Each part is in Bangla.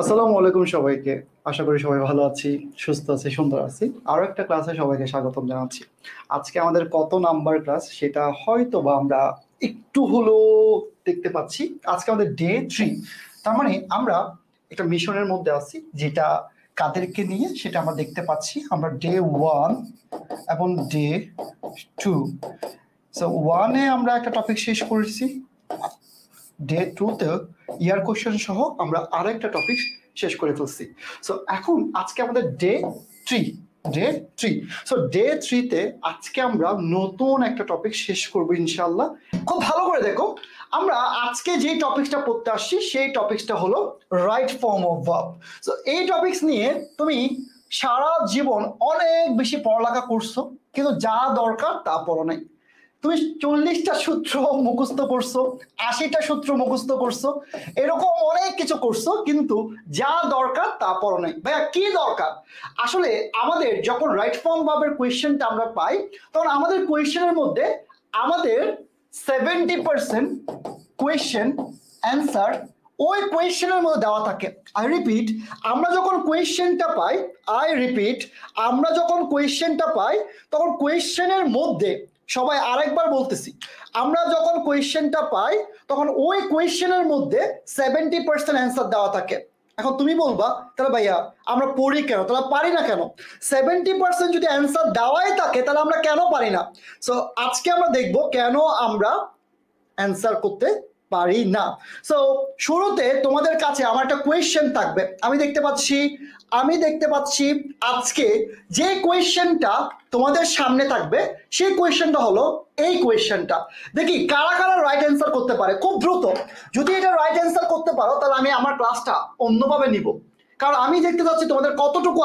আসসালামু আলাইকুম সবাইকে। আশা করি সবাই ভালো আছি, সুস্থ আছি, সুন্দর আছি। আরো একটা ক্লাসে সবাইকে স্বাগতম জানাচ্ছি। আজকে আমাদের কত নাম্বার ক্লাস সেটা হয়তো বা আমরা একটু হলো দেখতে পাচ্ছি। আজকে আমাদের ডে 3। তার মানে আমরা একটা মিশনের মধ্যে আছি, যেটা কাদেরকে নিয়ে সেটা আমরা দেখতে পাচ্ছি। আমরা ডে 1 এবং ডে 2। সো 1-এ আমরা একটা টপিক শেষ করেছি, ডে 2-তে ইয়ার কোশ্চেন সহ আমরা আরেকটা টপিক শেষ করে ফেলছি। সো এখন আজকে আমাদের ডে 3। ডে 3 সো ডে 3-তে আজকে আমরা নতুন একটা টপিক শেষ করব ইনশাআল্লাহ। খুব ভালো করে দেখো, আমরা আজকে যে টপিকটা পড়তে আসছি সেই টপিকটা হলো right form of verb. So এই টপিকস নিয়ে তুমি সারা জীবন অনেক বেশি পড়ালেখা করছো, কিন্তু যা দরকার তা পড়ো নাই। তুমি 40টা সূত্র মুখস্থ করছো, 80টা সূত্র মুখস্থ করছো, এরকম অনেক কিছু করছো, কিন্তু যা দরকার তা পড়ো নাই। ভাইয়া কি দরকার? আসলে আমাদের যখন রাইট ফর্ম ভার্বের কোয়েশ্চেনটা আমরা পাই, তখন আমাদের কোয়েশ্চেনের মধ্যে আমাদের 70% কোয়েশ্চেন অ্যান্সার ওই কোয়েশ্চেনের মধ্যে দেওয়া থাকে। আই রিপিট, আমরা যখন কোয়েশ্চেনটা পাই, আমরা যখন কোয়েশ্চেনটা পাই তখন কোয়েশ্চেনের মধ্যে, সবাই আরেকবার বলতেছি, আমরা যখন কোয়েশ্চেনটা পাই তখন ওই কোয়েশ্চেনের মধ্যে 70% অ্যান্সার দেওয়া থাকে। এখন তুমি বলবা তাহলে ভাইয়া আমরা পড়ি কেন, তাহলে পারি না কেন? 70% যদি অ্যান্সার দেওয়াই থাকে তাহলে আমরা কেন পারি না? সো আজকে আমরা দেখবো কেন আমরা অ্যান্সার করতে পারি না। সো শুরুতে তোমাদের কাছে আমার একটা কোয়েশ্চেন থাকবে। আমি দেখতে পাচ্ছি আজকে যে কোয়েশ্চেনটা তোমাদের সামনে থাকবে সেই কোয়েশ্চেনটা হলো এই কোয়েশ্চেনটা। দেখি কারা কারা রাইট অ্যান্সার করতে পারে খুব দ্রুত। যদি এটা রাইট অ্যান্সার করতে পারো তাহলে আমি আমার ক্লাসটা অন্যভাবে নিব, কারণ আমি দেখতে চাচ্ছি তোমাদের কতটুকু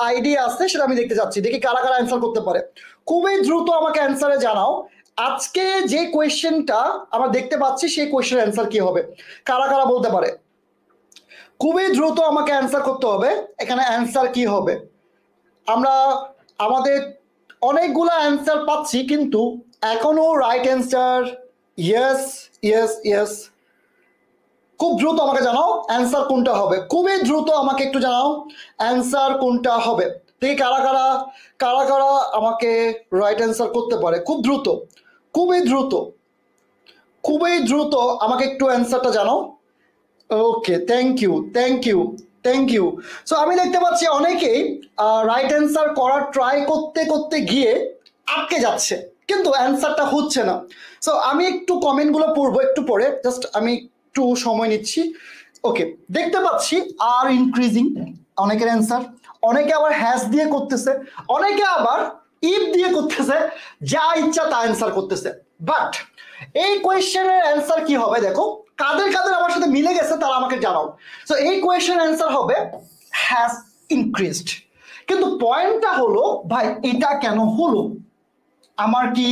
আইডিয়া আছে সেটা আমি দেখতে চাচ্ছি। দেখি কারা কারা অ্যান্সার করতে পারে, খুবই দ্রুত আমাকে অ্যান্সারে জানাও। আজকে যে কোয়েশ্চেনটা আমরা দেখতে পাচ্ছি সেই কোয়েশ্চেনের অ্যান্সার কি হবে, কারা কারা বলতে পারে? খুবই দ্রুত আমাকে অ্যান্সার করতে হবে। এখানে অ্যান্সার কি হবে? আমরা আমাদের অনেকগুলো অ্যান্সার পাচ্ছি, কিন্তু এখনো right answer yes yes yes. খুব দ্রুত আমাকে জানাও অ্যান্সার কোনটা হবে, খুবই দ্রুত আমাকে একটু জানাও অ্যান্সার কোনটা হবে। দেখি কারা কারা আমাকে রাইট অ্যান্সার করতে পারে খুব দ্রুত, খুবই দ্রুত, খুবই দ্রুত আমাকে একটু অ্যান্সারটা জানাও। ওকে, থ্যাংক ইউ। সো আমি দেখতে পাচ্ছি অনেকেই রাইট অ্যান্সার করার ট্রাই করতে করতে গিয়ে আটকে যাচ্ছে, কিন্তু অ্যান্সারটা হচ্ছে না। সো আমি একটু কমেন্টগুলো পড়বো একটু পরে, জাস্ট আমি একটু সময় নিচ্ছি। ওকে, দেখতে পাচ্ছি আর ইনক্রিজিং অনেকের অ্যান্সার, অনেকে আবার হ্যাশ দিয়ে করতেছে, অনেকে আবার ইফ দিয়ে করতেছে, যা ইচ্ছা তা অ্যান্সার করতেছে। বাট এই কোয়েশ্চেনের অ্যান্সার কি হবে দেখো, কাদের কাদের আমার সাথে মিলে গেছে তারা আমাকে জানাও। সো এই কোয়েশ্চেন অ্যান্সার হবে হ্যাজ ইনক্রিজড। কিন্তু পয়েন্টটা হলো ভাই এটা কেন হলো, আমার কি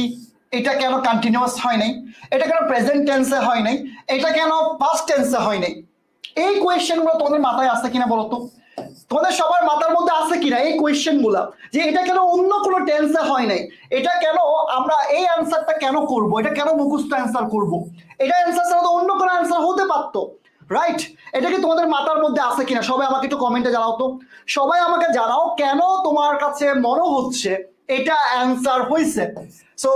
এটা কেন কন্টিনিউয়াস হয় নাই, এটা কেন প্রেজেন্ট টেন্সে হয় নাই, এটা কেন পাস্ট টেন্সে হয় নাই? এই কোয়েশ্চেনগুলো তোমাদের মাথায় আসছে কিনা বলো তো? তোমাদের সবার মাথার মধ্যে আছে কিনা এই কোয়েশ্চেনগুলো, যে এটা কেন অন্য কোনো টেন্সে হয় নাই, এটা কেন আমরা এই অ্যান্সারটা কেন করব, এটা কেন মুখস্থ অ্যান্সার করব, এটা অ্যান্সার ছাড়া তো অন্য কোনো অ্যান্সার হতে পারতো, রাইট? এটা কি তোমাদের মাথার মধ্যে আছে কিনা? সবাই আমাকে একটু কমেন্টে জানাও তো, সবাই আমাকে জানাও কেন তোমার কাছে মনে হচ্ছে এটা অ্যান্সার হয়েছে। সো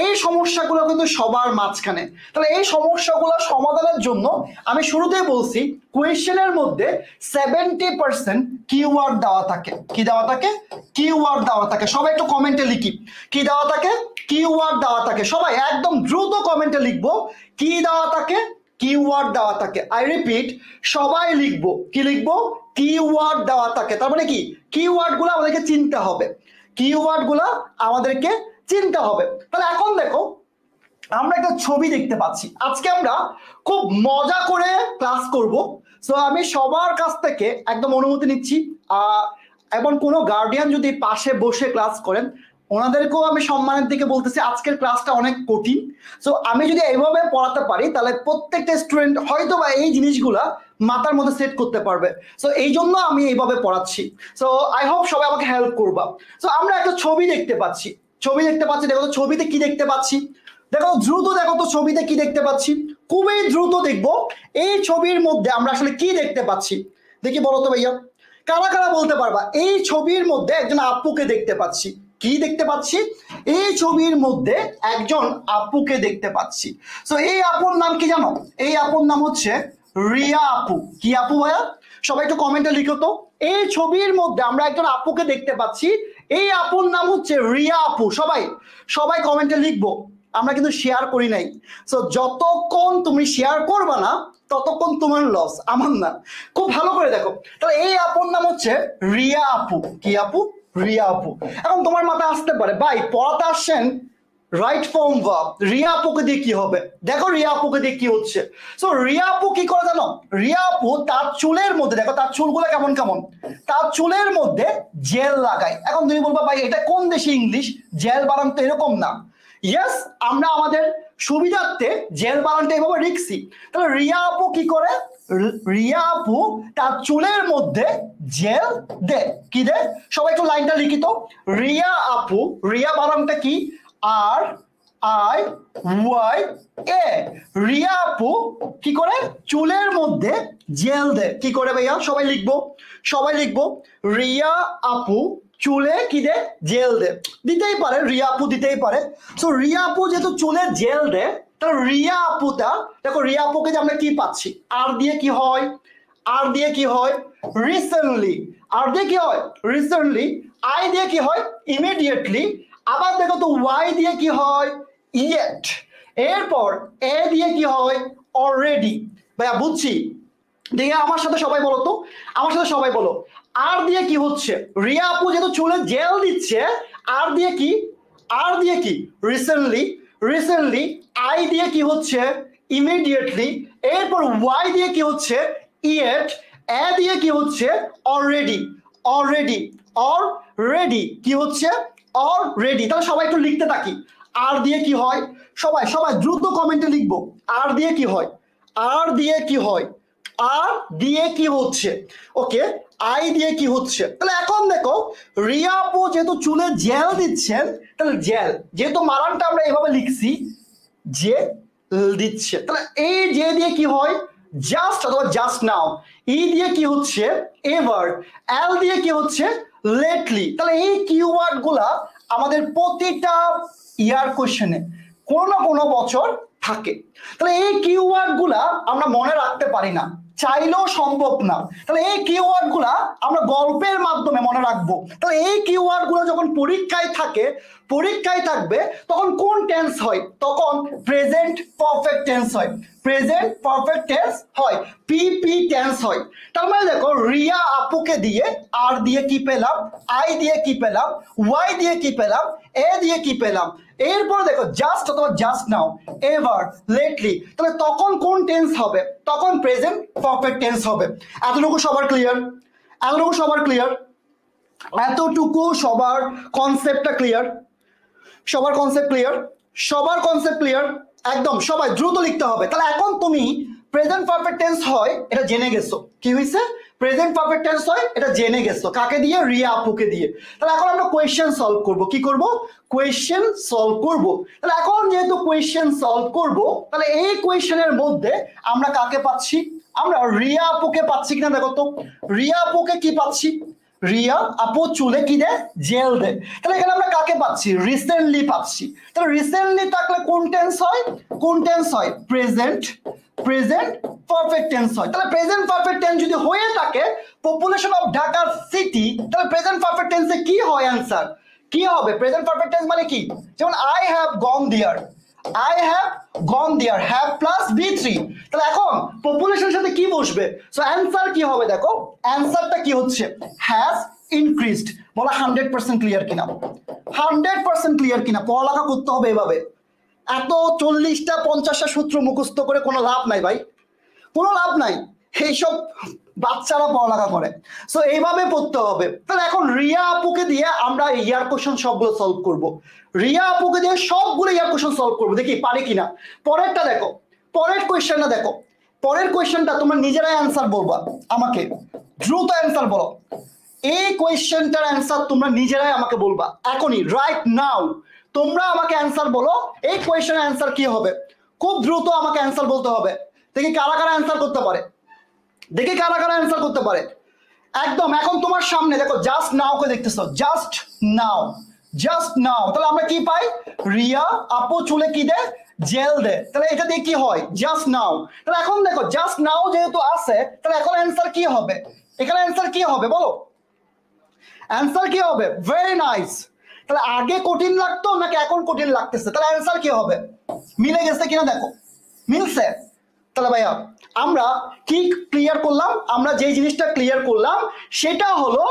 এই সমস্যাগুলো কিন্তু সবার মাঝখানে। তাহলে এই সমস্যাগুলো সমাধানের জন্য আমি শুরুতেই বলছি কোয়েশ্চেনের মধ্যে 70% কিওয়ার্ড দেওয়া থাকে। কি দেওয়া থাকে? কিওয়ার্ড দেওয়া থাকে। সবাই একটু কমেন্টে লিখি, কি দেওয়া থাকে? কিওয়ার্ড দেওয়া থাকে। সবাই একদম দ্রুত কমেন্টে লিখবো কি দেওয়া থাকে, কিওয়ার্ড দেওয়া থাকে। আই রিপিট, সবাই লিখবো কি লিখবো? কিওয়ার্ড দেওয়া থাকে। তার মানে কি, কিওয়ার্ড গুলো আমাদেরকে চিনতে হবে, কিওয়ার্ড গুলো আমাদেরকে চিনতে হবে। তাহলে এখন দেখো আমরা একটা ছবি দেখতে পাচ্ছি, আজকে আমরা খুব মজা করে ক্লাস করব। সো আমি সবার কাছ থেকে একদম অনুমতি নিচ্ছি, এবং কোনো গার্ডিয়ান যদি পাশে বসে ক্লাস করেন ওনাদেরকেও আমি সম্মানের দিকে বলতেছি আজকের ক্লাসটা অনেক কঠিন। সো আমি যদি এইভাবে পড়াতে পারি তাহলে প্রত্যেকটা স্টুডেন্ট হয়তো বা এই জিনিসগুলা মাথার মধ্যে সেট করতে পারবে। সো এই জন্য আমি এইভাবে পড়াচ্ছি। সো আই হোপ সবাই আমাকে হেল্প করবা। সো আমরা একটা ছবি দেখতে পাচ্ছি, দেখো তো ছবিতে কি দেখতে পাচ্ছি, দেখো দ্রুত দেখো তো ছবিতে কি দেখতে পাচ্ছি। খুবই দ্রুত দেখবো এই ছবির মধ্যে আমরা আসলে কি দেখতে পাচ্ছি। দেখি বলো তো ভাইয়া, কারা কারা বলতে পারবা এই ছবির মধ্যে একজন আপুকে দেখতে পাচ্ছি। কি দেখতে পাচ্ছি? এই ছবির মধ্যে একজন আপুকে দেখতে পাচ্ছি। সো এই আপুর নাম কি জানো? এই আপুর নাম হচ্ছে রিয়া আপু। কি আপু ভাইয়া? সবাই একটু কমেন্টে লিখো তো। এই ছবির মধ্যে আমরা একজন আপুকে দেখতে পাচ্ছি, এই আপুর নাম হচ্ছে রিয়া আপু। সবাই সবাই কমেন্টে লিখবো। আমরা কিন্তু শেয়ার করি নাই। সো যতক্ষণ তুমি শেয়ার করবা না ততক্ষণ তোমার লস, আমার না। খুব ভালো করে দেখো, তাহলে এই আপুর নাম হচ্ছে রিয়া আপু। কি আপু? রিয়া আপু। এখন তোমার মাথায় আসতে পারে ভাই পড়াতে আসছেন রাইট ফর্ম ভার্ব, রিয়া আপুকে দিয়ে কি হবে? দেখো রিয়া আপুকে দিয়ে কি হচ্ছে। সো রিয়া আপু কি করে জানো? রিয়া আপু তার চুলের মধ্যে, দেখো তার চুলগুলো কেমন কেমন, তার চুলের মধ্যে জেল লাগায়। এখন তুমি বলবা ভাই এটা কোন দেশে ইংলিশ, জেল বানান তো এরকম না। ইয়েস, আমরা আমাদের সুবিধার্থে জেল বানানটা এভাবে লিখছি। তাহলে রিয়া আপু কি করে? রিয়া আপু তার চুলের মধ্যে জেল দে। কি দে? সবাই একটু লাইনটা লিখিত। রিয়া আপু, রিয়া বানানটা কি? আর আই ওয়াই এ। রিয়া আপু কি করে? চুলের মধ্যে জেল দে। কি করে ভাইয়া? সবাই লিখবো, সবাই লিখবো। রিয়া আপু চুলে কি দে? জেল দে। দিতেই পারে, রিয়া আপু দিতেই পারে। সো রিয়া আপু যেহেতু চুলে জেল দে, তাহলে রিয়া আপুটা, দেখো রিয়া আপুকে যে আমরা কি পাচ্ছি, আর দিয়ে কি হয়? আর দিয়ে কি হয়? রিসেন্টলি। আর দিয়ে কি হয়? রিসেন্টলি। আই দিয়ে কি হয়? ইমিডিয়েটলি। আবার দেখো তো ওয়াই দিয়ে কি হয়? ইয়েট। এরপর এ দিয়ে কি হয়? অলরেডি। ভাইয়া বুঝছি, দেখে আমার সাথে সবাই বলো তো, আমার সাথে সবাই বলো। আর দিয়ে কি হচ্ছে? রিয়া আপু যেহেতু চুলে জেল দিচ্ছে, আর দিয়ে কি? আর দিয়ে কি? রিসেন্টলি। রিসেন্টলি। আই দিয়ে কি হচ্ছে? ইমিডিয়েটলি। এরপর ওয়াই দিয়ে কি হচ্ছে? ইয়েট। এ দিয়ে কি হচ্ছে? অলরেডি। অলরেডি। অলরেডি কি হচ্ছে? অলরেডি। তাহলে সবাই একটু লিখতে থাকি। আর দিয়ে কি হয়? সবাই সবাই দ্রুত কমেন্টে লিখবো। আর দিয়ে কি হয়? আর দিয়ে কি হয়? আর দিয়ে কি হচ্ছে? ওকে, আই দিয়ে কি হচ্ছে? তাহলে এখন দেখো রিয়া আপু যেহেতু চুলে জেল দিচ্ছেন, তাহলে জেল যেহেতু মারানটা আমরা এভাবে লিখছি, যে দিচ্ছে, তাহলে এই যে দিয়ে কি হয়? জাস্ট অথবা জাস্ট নাও। ই দিয়ে কি হচ্ছে? এভার। এল দিয়ে কি হচ্ছে? লেটলি। তাহলে এই কিওয়ার্ড গুলা আমাদের প্রতিটা ইয়ার কোশ্চেনে কোনো না কোনো বছর থাকে। তাহলে এই কিওয়ার্ড গুলা আমরা মনে রাখতে পারি না, চাইলেও সম্ভব না। তাহলে এই কিওয়ার্ড গুলা আমরা গল্পের মাধ্যমে মনে রাখবো। তাহলে এই কিওয়ার্ড গুলো যখন পরীক্ষায় থাকে, পরীক্ষায় থাকবে, তখন কোন টেন্স হয়? তখন প্রেজেন্ট পারফেক্ট টেন্স হয়। প্রেজেন্ট পারফেক্ট টেন্স হয়, পিপি টেন্স হয়। তার মানে দেখো রিয়া আপুকে দিয়ে আর দিয়ে কি পেলাম? আই দিয়ে কি পেলাম? ওয়াই দিয়ে কি পেলাম? এ দিয়ে কি পেলাম? এরপর দেখো জাস্ট অথবা জাস্ট নাও, এভার, লেটলি। তাহলে তখন কোন টেন্স হবে? তখন প্রেজেন্ট পারফেক্ট টেন্স হবে। এতটুকু সবার ক্লিয়ার? এতটুকু সবার ক্লিয়ার? এতটুকু সবার কনসেপ্টটা ক্লিয়ার? সবার কনসেপ্ট ক্লিয়ার? সবার কনসেপ্ট ক্লিয়ার? একদম সবাই দ্রুত লিখতে হবে। তাহলে এখন তুমি প্রেজেন্ট পারফেক্ট টেন্স হয় এটা জেনে গেছো। কি হয়েছে? প্রেজেন্ট পারফেক্ট টেন্স হয় এটা জেনে গেছো। কাকে দিয়ে? রিয়া আপুকে দিয়ে। তাহলে এখন আমরা কোয়েশ্চেন সলভ করব। কি করব? কোয়েশ্চেন সলভ করব। তাহলে এখন যেহেতু কোয়েশ্চেন সলভ করব, তাহলে এই কোয়েশ্চেনের মধ্যে আমরা কাকে পাচ্ছি? আমরা রিয়া আপুকে পাচ্ছি কিনা দেখো তো। রিয়া আপুকে কি পাচ্ছি? রিয়া আপু চুলে কি দেয়? জেল দেয়। তাহলে এখানে আমরা কাকে পাচ্ছি? রিসেন্টলি পাচ্ছি। তাহলে রিসেন্টলি থাকলে কোন টেন্স হয়? কোন টেন্স হয়? প্রেজেন্ট। প্রেজেন্ট পারফেক্ট টেন্স হয়। তাহলে প্রেজেন্ট পারফেক্ট টেন্স যদি হয়ে থাকে পপুলেশন অফ ঢাকা সিটি, তাহলে প্রেজেন্ট পারফেক্ট টেন্সে কি হয়? অ্যান্সার কি হবে? প্রেজেন্ট পারফেক্ট টেন্স মানে কি? যেমন I have gone there, I have gone there, have plus B3। তাহলে এখন পপুলেশনের সাথে কি বসবে? সো অ্যানসার কি হবে? দেখো অ্যানসারটা কি হচ্ছে? Has increased. বলা 100% ক্লিয়ার কিনা? 100% ক্লিয়ার কিনা? পড়ালেখা করতে হবে এভাবে। এত 40টা 50টা সূত্র মুখস্থ করে কোনো লাভ নাই ভাই, কোনো লাভ নাই। এইসব বাচ্চারা পড়ালেখা করে। সো এইভাবে পড়তে হবে। তাহলে এখন রিয়া আপুকে দিয়ে আমরা ইয়ার কোশ্চেন সবগুলো সলভ করব। রিয়া আপুকে দিয়ে সবগুলো ইয়ার কোশ্চেন সলভ করব, দেখি পারি কিনা। পরেরটা দেখো, পরের কোয়েশ্চেনটা দেখো। পরের কোয়েশ্চেনটা তোমরা নিজেরাই অ্যান্সার বলবা আমাকে, দ্রুত অ্যান্সার বলো। এই কোয়েশ্চেনটার অ্যান্সার তোমরা নিজেরাই আমাকে বলবা এখনই, রাইট নাও। তোমরা আমাকে অ্যান্সার বলো এই কোয়েশ্চেনের অ্যান্সার কি হবে। খুব দ্রুত আমাকে অ্যান্সার বলতে হবে। দেখি কারা কারা অ্যান্সার করতে পারে, দেখি কারা কারা অ্যান্সার করতে পারে। একদম এখন তোমার সামনে দেখো জাস্ট নাও কে দেখতেছো, জাস্ট নাও, জাস্ট নাও। তাহলে আমরা কি পাই? রিয়া আপু চুলে কি দে? জেল দে। তাহলে এটা দিয়ে কি হয়? Just now. তাহলে এখন দেখো জাস্ট নাও যেহেতু আছে, তাহলে এখন অ্যান্সার কি হবে? এখানে অ্যান্সার কি হবে বলো? অ্যান্সার কি হবে? Very nice. তাহলে আগে কঠিন লাগতো নাকি এখন কঠিন লাগতেছে? তাহলে অ্যান্সার কি হবে? মিলে গেছে কিনা দেখো, মিলছে। তাহলে ভাইয়া আমরা কি ক্লিয়ার করলাম? আমরা যে জিনিসটা ক্লিয়ার করলাম সেটা হলো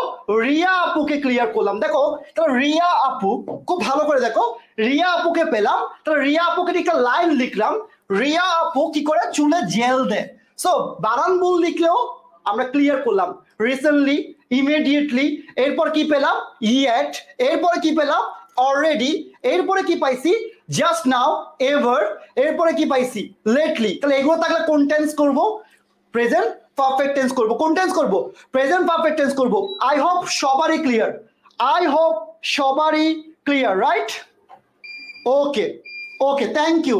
রিয়া আপুকে ক্লিয়ার করলাম। দেখো তাহলে রিয়া আপু, খুব ভালো করে দেখো, রিয়া আপুকে পেলাম। তাহলে রিয়া আপুকে একটা লাইন লিখলাম, রিয়া আপু কি করে? চুলে জেল দে। সো বানান ভুল লিখলেও আমরা ক্লিয়ার করলাম। রিসেন্টলি, ইমিডিয়েটলি, এরপর কি পেলাম? ইয়েট, এরপরে কি পেলাম? অলরেডি, এরপরে কি পাইছি? জাস্ট নাও, এভার, এরপরে কি পাইছি? লেটলি। তাহলে এগুলো থাকলে কোন টেন্স করব? প্রেজেন্ট পারফেক্ট টেন্স করব। কোন টেন্স করব? প্রেজেন্ট পারফেক্ট টেন্স করব। আই হোপ সবারই ক্লিয়ার, আই হোপ সবারই clear, right? Okay okay, thank you,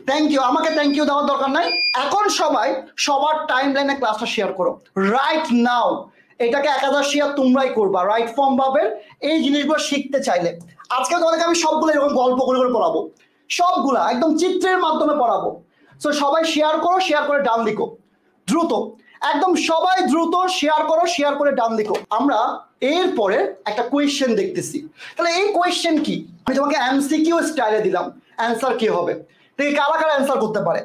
thank you. আমাকে থ্যাংক ইউ দেওয়ার দরকার নাই। এখন সবাই সবার টাইম লাইনে ক্লাসটা শেয়ার করো রাইট নাও। এটাকে 1000 শেয়ার তোমরাই করবা রাইট ফর্ম ভাবে এই জিনিসগুলো শিখতে চাইলে। আজকে তোমাদেরকে আমি সবগুলো এরকম গল্প করে করে পড়াবো, সবগুলা একদম চিত্রের মাধ্যমে পড়াবো। সো সবাই শেয়ার করো, শেয়ার করে ডান লিখো দ্রুত, একদম সবাই দ্রুত শেয়ার করো, শেয়ার করে ডান লিখো। আমরা এরপরে একটা কোয়েশ্চেন দেখতেছি। তাহলে এই কোয়েশ্চেন কি? আমি তোমাকে এমসিকিউ স্টাইলে দিলাম, অ্যান্সার কি হবে? দেখি কারা কারা অ্যান্সার করতে পারে।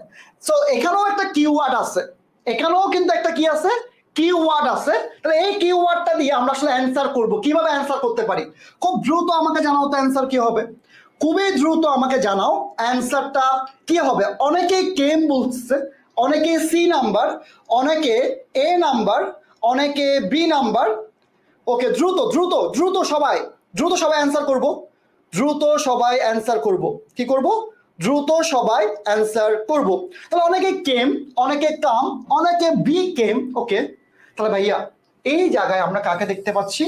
সো এখানেও একটা কিওয়ার্ড আছে, এখানেও কিন্তু একটা কি আছে? কিওয়ার্ড আছে। তাহলে এই কিওয়ার্ডটা দিয়ে আমরা আসলে অ্যান্সার করব। কিভাবে অ্যান্সার করতে পারি? খুব দ্রুত আমাকে জানাও তো অ্যান্সার কি হবে। খুবই দ্রুত আমাকে জানাও অ্যান্সারটা কি হবে। অনেকেই কেম বলছে, অনেকে সি নাম্বার, অনেকে এ নাম্বার, অনেকে বি নাম্বার। ওকে, দ্রুত দ্রুত দ্রুত সবাই, দ্রুত সবাই অ্যান্সার করব, দ্রুত সবাই অ্যান্সার করব। কি করব? দ্রুত সবাই অ্যান্সার করব। তাহলে অনেকে কেম, অনেকে কাম, অনেকে বি কেম। ওকে, তাহলে ভাইয়া এই জায়গায় আমরা কাকে দেখতে পাচ্ছি?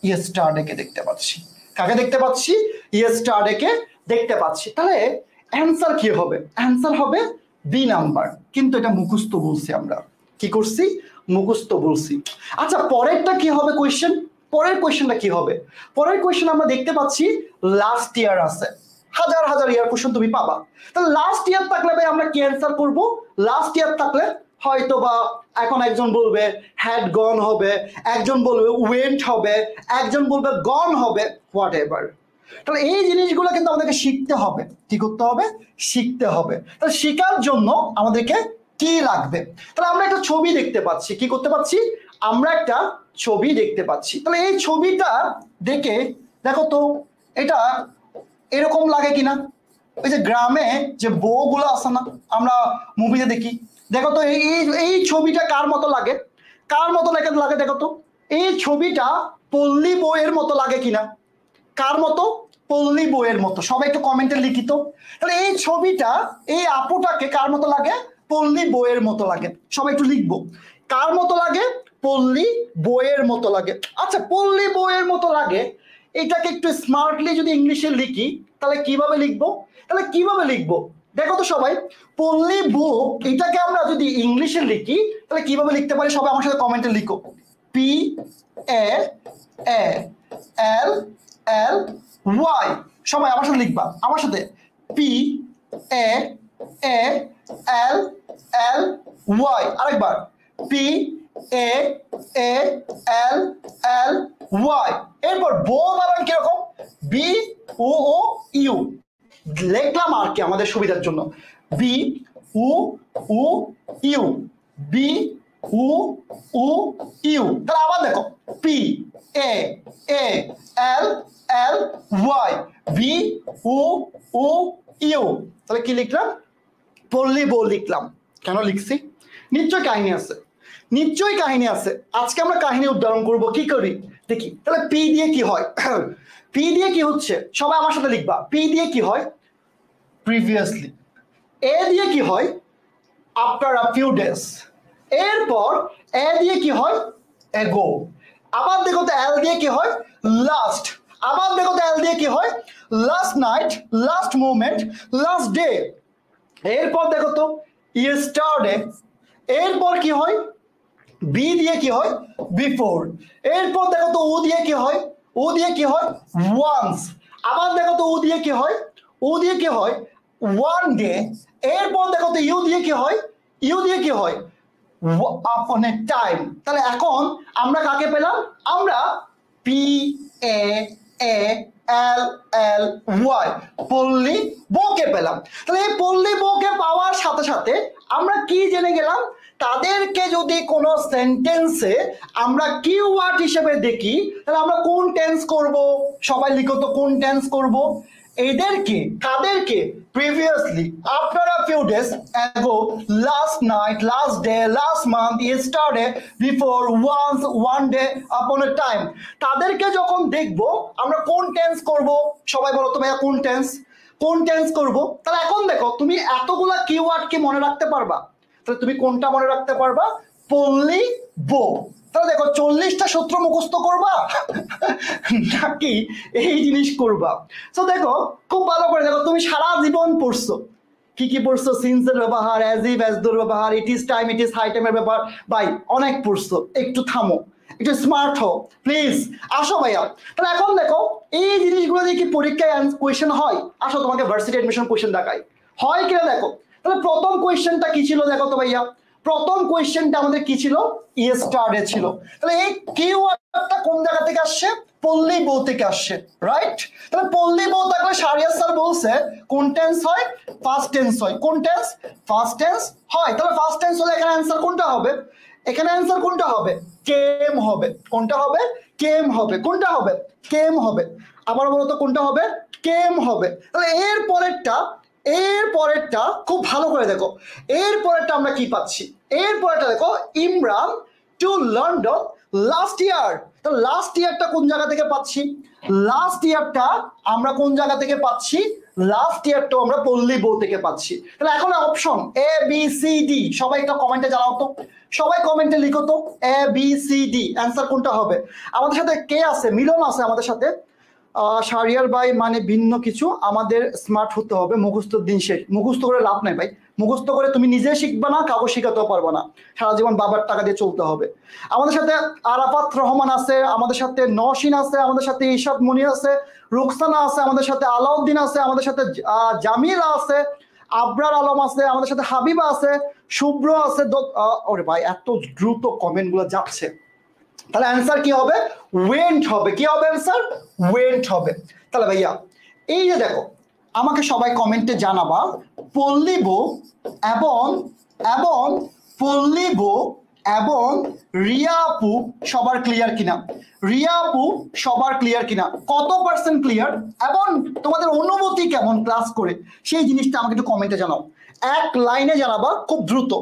ইয়েস্টারডেকে দেখতে পাচ্ছি। কাকে দেখতে পাচ্ছি? ইয়েস্টারডেকে দেখতে পাচ্ছি। তাহলে অ্যান্সার কি হবে? অ্যান্সার হবে বি নাম্বার। কিন্তু এটা মুখস্থ বলছি আমরা, কি করছি? মুখস্থ বলছি। আচ্ছা পরেরটা কি হবে কোয়েশ্চেন? পরের কোয়েশ্চেনটা কি হবে? পরের কোয়েশ্চেন আমরা দেখতে পাচ্ছি লাস্ট ইয়ার আছে, হাজার হাজার ইয়ার কোয়েশ্চেন তুমি পাবা। তাহলে লাস্ট ইয়ার থাকলে ভাই আমরা কি অ্যান্সার করব? লাস্ট ইয়ার থাকলে হয়তো বা এখন একজন বলবে হ্যাড গন হবে, একজন বলবে ওয়েন্ট হবে, একজন বলবে গন হবে, হোয়াট এভার। তাহলে এই জিনিসগুলো কিন্তু আমাদেরকে শিখতে হবে। কি করতে হবে? শিখতে হবে। তাহলে শেখার জন্য আমাদেরকে কি লাগবে? তাহলে আমরা একটা ছবি দেখতে পাচ্ছি। কি করতে পাচ্ছি? আমরা একটা ছবি দেখতে পাচ্ছি। তাহলে এই ছবিটা দেখে দেখো তো এটা এরকম লাগে কিনা? ওই যে গ্রামে যে বউগুলো আছে না, আমরা মুভিতে দেখি, দেখো তো এই এই ছবিটা কার মতো লাগে? কার মতো লাগে দেখো তো। এই ছবিটা পল্লী বউয়ের মতো লাগে কিনা? কার মতো? পল্লী বউয়ের মতো। সবাই একটু কমেন্টে লিখিত। তাহলে এই ছবিটা এই আপুটাকে কার মতো লাগে? পল্লী বউয়ের মতো লাগে। সবাই একটু লিখবো, কার মতো লাগে? পল্লী বউয়ের মতো লাগে। আচ্ছা পল্লী বউয়ের মতো লাগে, এটাকে একটু স্মার্টলি যদি ইংলিশে লিখি তাহলে কিভাবে লিখবো? তাহলে কিভাবে লিখবো দেখো তো সবাই। পল্লী বউ এটাকে আমরা যদি ইংলিশে লিখি তাহলে কিভাবে লিখতে পারি? সবাই আমার সাথে কমেন্টে লিখো। P A L L Y. সবাই আমার সাথে লিখবা, আমার সাথে। P A L L Y. আরেকবার, P A L L Y. এরপর বউ বানান কিরকম? B O O U. লিখলাম আর কি আমাদের সুবিধার জন্য, B O O U, B O O U. তাহলে আবার দেখো, P A L L Y, B O O U. তাহলে কি লিখলাম? পল্লী বউ লিখলাম। কেন লিখছি? নিশ্চয়ই কাহিনী আছে, নিশ্চয়ই কাহিনী আছে। আজকে আমরা কাহিনী উদাহরণ করব। কি করি দেখি। তাহলে পি দিয়ে কি হয়? পি দিয়ে কি হচ্ছে? সবাই আমার সাথে লিখবা। পি দিয়ে কি হয়? প্রিভিয়াসলি। এ দিয়ে কি হয়? After a few days. এরপর এ দিয়ে কি হয়? এগো। আবার দেখো তো এল দিয়ে কি হয়? লাস্ট। আবার দেখো তো এল দিয়ে কি হয়? Last night, last moment, last day. এরপর দেখো তো ইয়েস্টারডে, এরপর কি হয় বি দিয়ে কি হয় বিফোর, এরপর দেখো তো ও দিয়ে কি হয়, ও দিয়ে কি হয় ওয়ান্স, আবার দেখো তো ও দিয়ে কি হয়, ও দিয়ে কি হয় ওয়ান ডে, এরপর দেখো তো ইউ দিয়ে কি হয়, ইউ দিয়ে কি হয় আপন এ টাইম। তাহলে এখন আমরা কাকে পেলাম, আমরা P A A L L Y পল্লী বউকে পেলাম। তাহলে এই পল্লী বউকে পাওয়ার সাথে সাথে আমরা কি জেনে গেলাম, তাদেরকে যদি কোনো সেন্টেন্সে আমরা কিওয়ার্ড হিসেবে দেখি তাহলে আমরা কোন টেন্স করব, সবাই লিখো তো কোন টেন্স করব, এদেরকে কাদেরকে previously after a few days ago last night last day last month yesterday before once one day upon a time, তাদেরকে যখন দেখব আমরা কোন টেন্স করব, সবাই বলো তো ভাইয়া কোন টেন্স, কোন টেন্স করব। তাহলে এখন দেখো তুমি এতগুলা কিওয়ার্ড কি মনে রাখতে পারবা, তাহলে তুমি কোনটা মনে রাখতে পারবা পল্লী বউ। তাহলে দেখো 40টা সূত্র মুখস্থ করবা নাকি এই জিনিস করবা। তো দেখো খুব ভালো করে দেখো, তুমি সারা জীবন পড়ছো, কি কি পড়ছো, সিন্সের ব্যবহার, অ্যাজ ইফ অ্যাজ দোর ব্যবহার, it is time it is high টাইমের ব্যবহার, ভাই অনেক পড়ছো, একটু থামো, একটু স্মার্ট হও প্লিজ, আসো ভাইয়া। তাহলে এখন দেখো এই জিনিসগুলো দিয়ে কি পরীক্ষায় কোয়েশ্চেন হয়, আসো তোমাকে ভার্সিটি অ্যাডমিশন কোয়েশ্চেন দেখাই, হয় কিনা দেখো। তাহলে প্রথম কোয়েশ্চেনটা কি ছিল দেখো তো ভাইয়া, প্রথম কোয়েশ্চেনটা আমাদের কি ছিল ইয়েস্টারডে ছিল। তাহলে এই কিওয়ার্ডটা কোন জায়গা থেকে আসছে, পল্লী বউ থেকে আসছে, রাইট। তাহলে পল্লী বউ থাকলে শাহরিয়ার স্যার বলছে কোন টেন্স হয়, ফার্স্ট টেন্স হয়, কোন টেন্স ফার্স্ট টেন্স হয়। তাহলে ফার্স্ট টেন্স হলে এখানে অ্যান্সার কোনটা হবে, এখানে অ্যান্সার কোনটা হবে কেম হবে, কোনটা হবে কেম হবে, কোনটা হবে কেম হবে, আবার বলো তো কোনটা হবে কেম হবে। তাহলে এর পরেরটা, এর পরেরটা খুব ভালো করে দেখো, এর পরেরটা আমরা কি পাচ্ছি, এর পরেরটা দেখো Imran to London last year. তো লাস্ট ইয়ারটা কোন জায়গা থেকে পাচ্ছি, লাস্ট ইয়ারটা আমরা কোন জায়গা থেকে পাচ্ছি, লাস্ট ইয়ারটা আমরা পল্লী বউ থেকে পাচ্ছি। তাহলে এখন option A B C D, সবাই একটা কমেন্টে জানাও তো, সবাই কমেন্টে লিখো তো A B C D answer কোনটা হবে। আমাদের সাথে কে আছে, মিলন আছে আমাদের সাথে। শাহরিয়ার ভাই মানে ভিন্ন কিছু, আমাদের স্মার্ট হতে হবে, মুখস্থ দিন শেষ, মুখস্থ করে লাভ নাই ভাই, মুখস্থ করে তুমি নিজে শিখবা না, কাউকে শিখাতেও পারবে না, সারা জীবন বাবার টাকা দিয়ে চলতে হবে। আমাদের সাথে আরাফাত রহমান আছে, আমাদের সাথে নওশিন আছে, আমাদের সাথে ইশাদ মনির আছে, রুকসানা আছে, আমাদের সাথে আলাউদ্দিন আছে, আমাদের সাথে জামিলা আছে, আবরার আলম আছে, আমাদের সাথে হাবিবা আছে, শুভ্র আছে। ওরে ভাই এত দ্রুত কমেন্ট গুলো যাচ্ছে, তাহলে অ্যান্সার কি হবে ওয়েন্ট হবে, কি হবে অ্যান্সার ওয়েন্ট হবে। তাহলে ভাইয়া এই যে দেখো আমাকে সবাই কমেন্টে জানাবা পল্লী বউ এবং এবং পল্লী বউ এবং রিয়া আপু সবার ক্লিয়ার কিনা, রিয়া আপু সবার ক্লিয়ার কিনা, কত পার্সেন্ট ক্লিয়ার এবং তোমাদের অনুভূতি কেমন ক্লাস করে সেই জিনিসটা আমাকে একটু কমেন্টে জানাও, এক লাইনে জানাবা খুব দ্রুত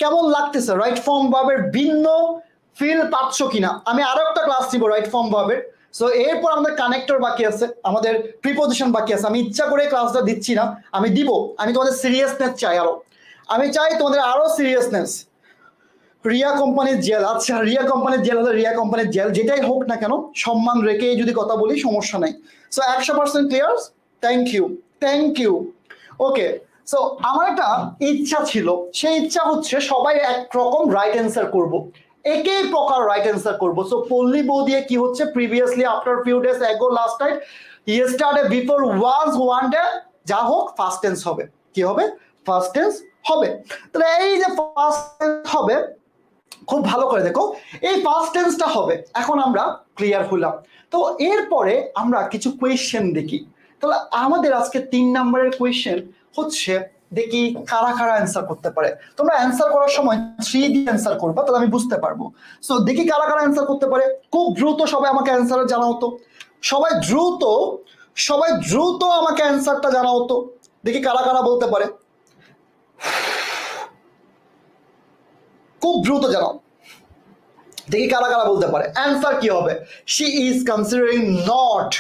কেমন লাগতেছে রাইট ফর্ম ভার্বের ভিন্ন ফিল পাচ্ছ কিনা। আমি আরো একটা ক্লাস দিব রাইট ফর্ম ভার্বের, সো এরপর আমাদের কানেক্টর বাকি আছে, আমাদের প্রিপোজিশন বাকি আছে। আমি ইচ্ছা করে ক্লাসটা দিচ্ছি না, আমি দিব, আমি তোমাদের সিরিয়াসনেস চাই আরো, আমি চাই তোমাদের আরো সিরিয়াসনেস। রিয়া কোম্পানির জেল, আচ্ছা রিয়া কোম্পানির জেল হলে রিয়া কোম্পানির জেল, যেটাই হোক না কেন সম্মান রেখে যদি কথা বলি সমস্যা নাই। So 100% clear, thank you thank you. Okay, so আমার একটা ইচ্ছা ছিল, সেই ইচ্ছা হচ্ছে সবাই একরকম রাইট অ্যান্সার করব, একই প্রকার রাইট অ্যান্সার করবো। সো পল্লী বউ দিয়ে কি হচ্ছে previously after few days ago last night yesterday before was one day, যা হোক ফার্স্ট টেন্স হবে, কি হবে ফার্স্ট টেন্স হবে। তাহলে এই যে ফার্স্ট টেন্স হবে খুব ভালো করে দেখো, এই ফার্স্ট টেন্সটা হবে। এখন আমরা ক্লিয়ার হলাম, তো এরপরে আমরা কিছু কোয়েশ্চেন দেখি। তাহলে আমাদের আজকে 3 নম্বরের কোয়েশ্চেন হচ্ছে দেখি কারা কারা অ্যান্সার করতে পারে। তোমরা অ্যান্সার করার সময় 3 দিয়ে অ্যান্সার করবা, তাহলে আমি বুঝতে পারবো। সো দেখি কারা কারা অ্যান্সার করতে পারে, খুব দ্রুত সবাই আমাকে অ্যান্সার জানাও তো, সবাই দ্রুত, সবাই দ্রুত আমাকে অ্যান্সারটা জানাও তো, দেখি কারা কারা বলতে পারে, খুব দ্রুত জানাও, দেখি কারা কারা বলতে পারে। অ্যান্সার কি হবে, she is considering not,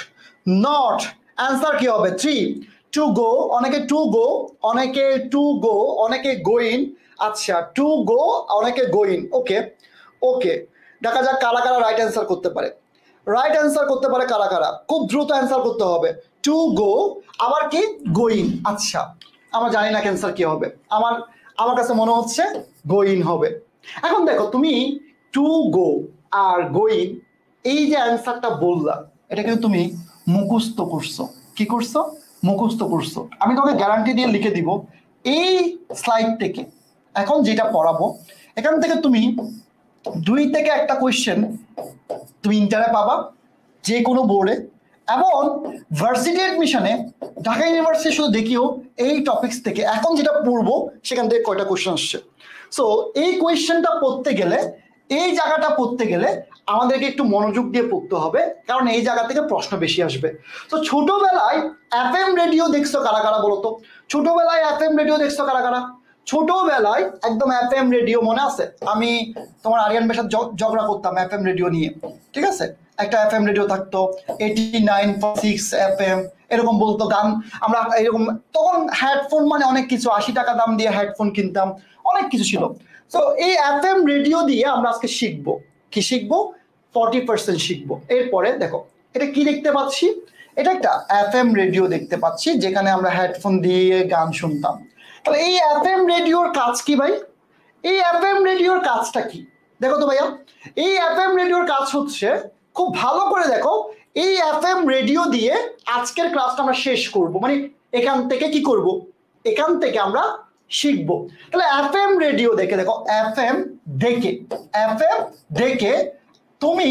not answer কি হবে 3 টু গো, অনেকে টু গো, অনেকে টু গো, অনেকে গোইং, আচ্ছা টু গো অনেকে গোইং। ওকে ওকে, দেখা যাক কারা কারা রাইট অ্যান্সার করতে পারে, রাইট অ্যান্সার করতে পারে কারা কারা, খুব দ্রুত অ্যান্সার করতে হবে। টু গো আবার কি গোইং, আচ্ছা আমরা জানি না ক্যান্সার কি হবে, আমার কাছে মনে হচ্ছে গোইন হবে। এখন দেখো তুমি টু গো আর গোইন এই যে অ্যান্সারটা বললা এটা কিন্তু তুমি মুখস্থ করছো। কি করছো? মুখস্থ করছো। আমি তোমাকে গ্যারান্টি দিয়ে লিখে দিব এই স্লাইড থেকে এখন যেটা পড়াবো এখান থেকে তুমি 2 থেকে একটা কোয়েশ্চেন তুমি ইন্টারে পাবা যে কোনো বোর্ডে, এবং ভার্সিটি অ্যাডমিশনে ঢাকা ইউনিভার্সিটি শুধু দেখিও এই টপিকস থেকে এখন যেটা পড়বো সেখান থেকে কয়টা কোয়েশ্চেন আসছে। সো এই কোয়েশ্চেনটা পড়তে গেলে এই জায়গাটা পড়তে গেলে আমাদেরকে একটু মনোযোগ দিয়ে পড়তে হবে, কারণ এই জায়গা থেকে প্রশ্ন বেশি আসবে। তো ছোটবেলায় এফএম রেডিও দেখছো কারা কারা বলো তো? ছোটবেলায় এফএম রেডিও দেখছো কারা কারা? ছোটবেলায় একদম এফএম রেডিও মনে আছে? আমি তোমার আরিয়ান ভাইয়ের সাথে ঝগড়া করতাম এফএম রেডিও নিয়ে, ঠিক আছে? একটা এফএম রেডিও থাকতো 89.6 এফএম, এরকম বলতো গান। আমরা এরকম তখন হেডফোন মানে অনেক কিছু, 80 টাকা দাম দিয়ে হেডফোন কিনতাম, অনেক কিছু ছিল। তো এই এফএম রেডিও দিয়ে আমরা আজকে শিখবো। কি শিখবো? 40% শিখবো। এরপরে দেখো এটা কি দেখতে পাচ্ছি, এটা একটা এফএম রেডিও দেখতে পাচ্ছি যেখানে আমরা হেডফোন দিয়ে গান শুনতাম। তাহলে এই এফএম রেডিওর কাজ কি ভাই? এই এফএম রেডিওর কাজটা কি দেখো তো ভাইয়া। এই এফএম রেডিওর কাজ হচ্ছে, খুব ভালো করে দেখো, এই এফএম রেডিও দিয়ে আজকের ক্লাসটা আমরা শেষ করব, মানে এখান থেকে কি করব, এখান থেকে আমরা শিখবো। তাহলে এফএম রেডিও দেখে দেখো, এফএম দেখে তুমি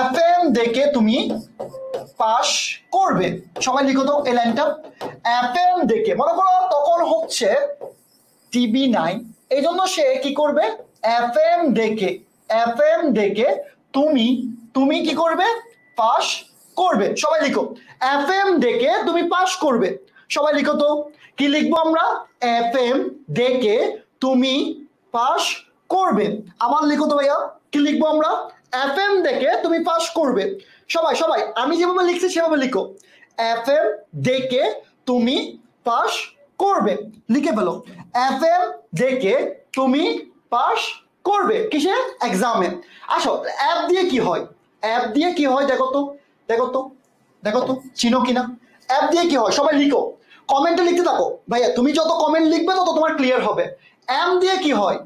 এফএম দেখে তুমি পাস করবে। সবাই লিখো তো এই লাইনটা, এফএম দেখে। মনে করো তখন হচ্ছে TV9, এই জন্য সে কি করবে? এফএম দেখে তুমি কি করবে? পাস করবে। সবাই লিখো, এফএম দেখে তুমি পাস করবে। সবাই লিখো তো, কি লিখবো আমরা? এফএম দেখে তুমি পাস করবে। আবার লিখো তো ভাইয়া, কি লিখবো আমরা? এফএম দেখে তুমি পাস করবে। সবাই সবাই আমি যেভাবে লিখছি সেভাবে লিখো, এফএম দেখে তুমি পাস করবে। লিখে ফেলো, এফএম দেখে তুমি পাস করবে। কিসে? এক্সামে। আসো অ্যাপ দিয়ে কি হয়? অ্যাপ দিয়ে কি হয় দেখো তো চিনো কিনা? অ্যাপ দিয়ে কি হয় সবাই লিখো, কমেন্টে লিখতে থাকো। ভাইয়া তুমি যত কমেন্ট লিখবে তত তোমার ক্লিয়ার হবে। এম দিয়ে কি হয়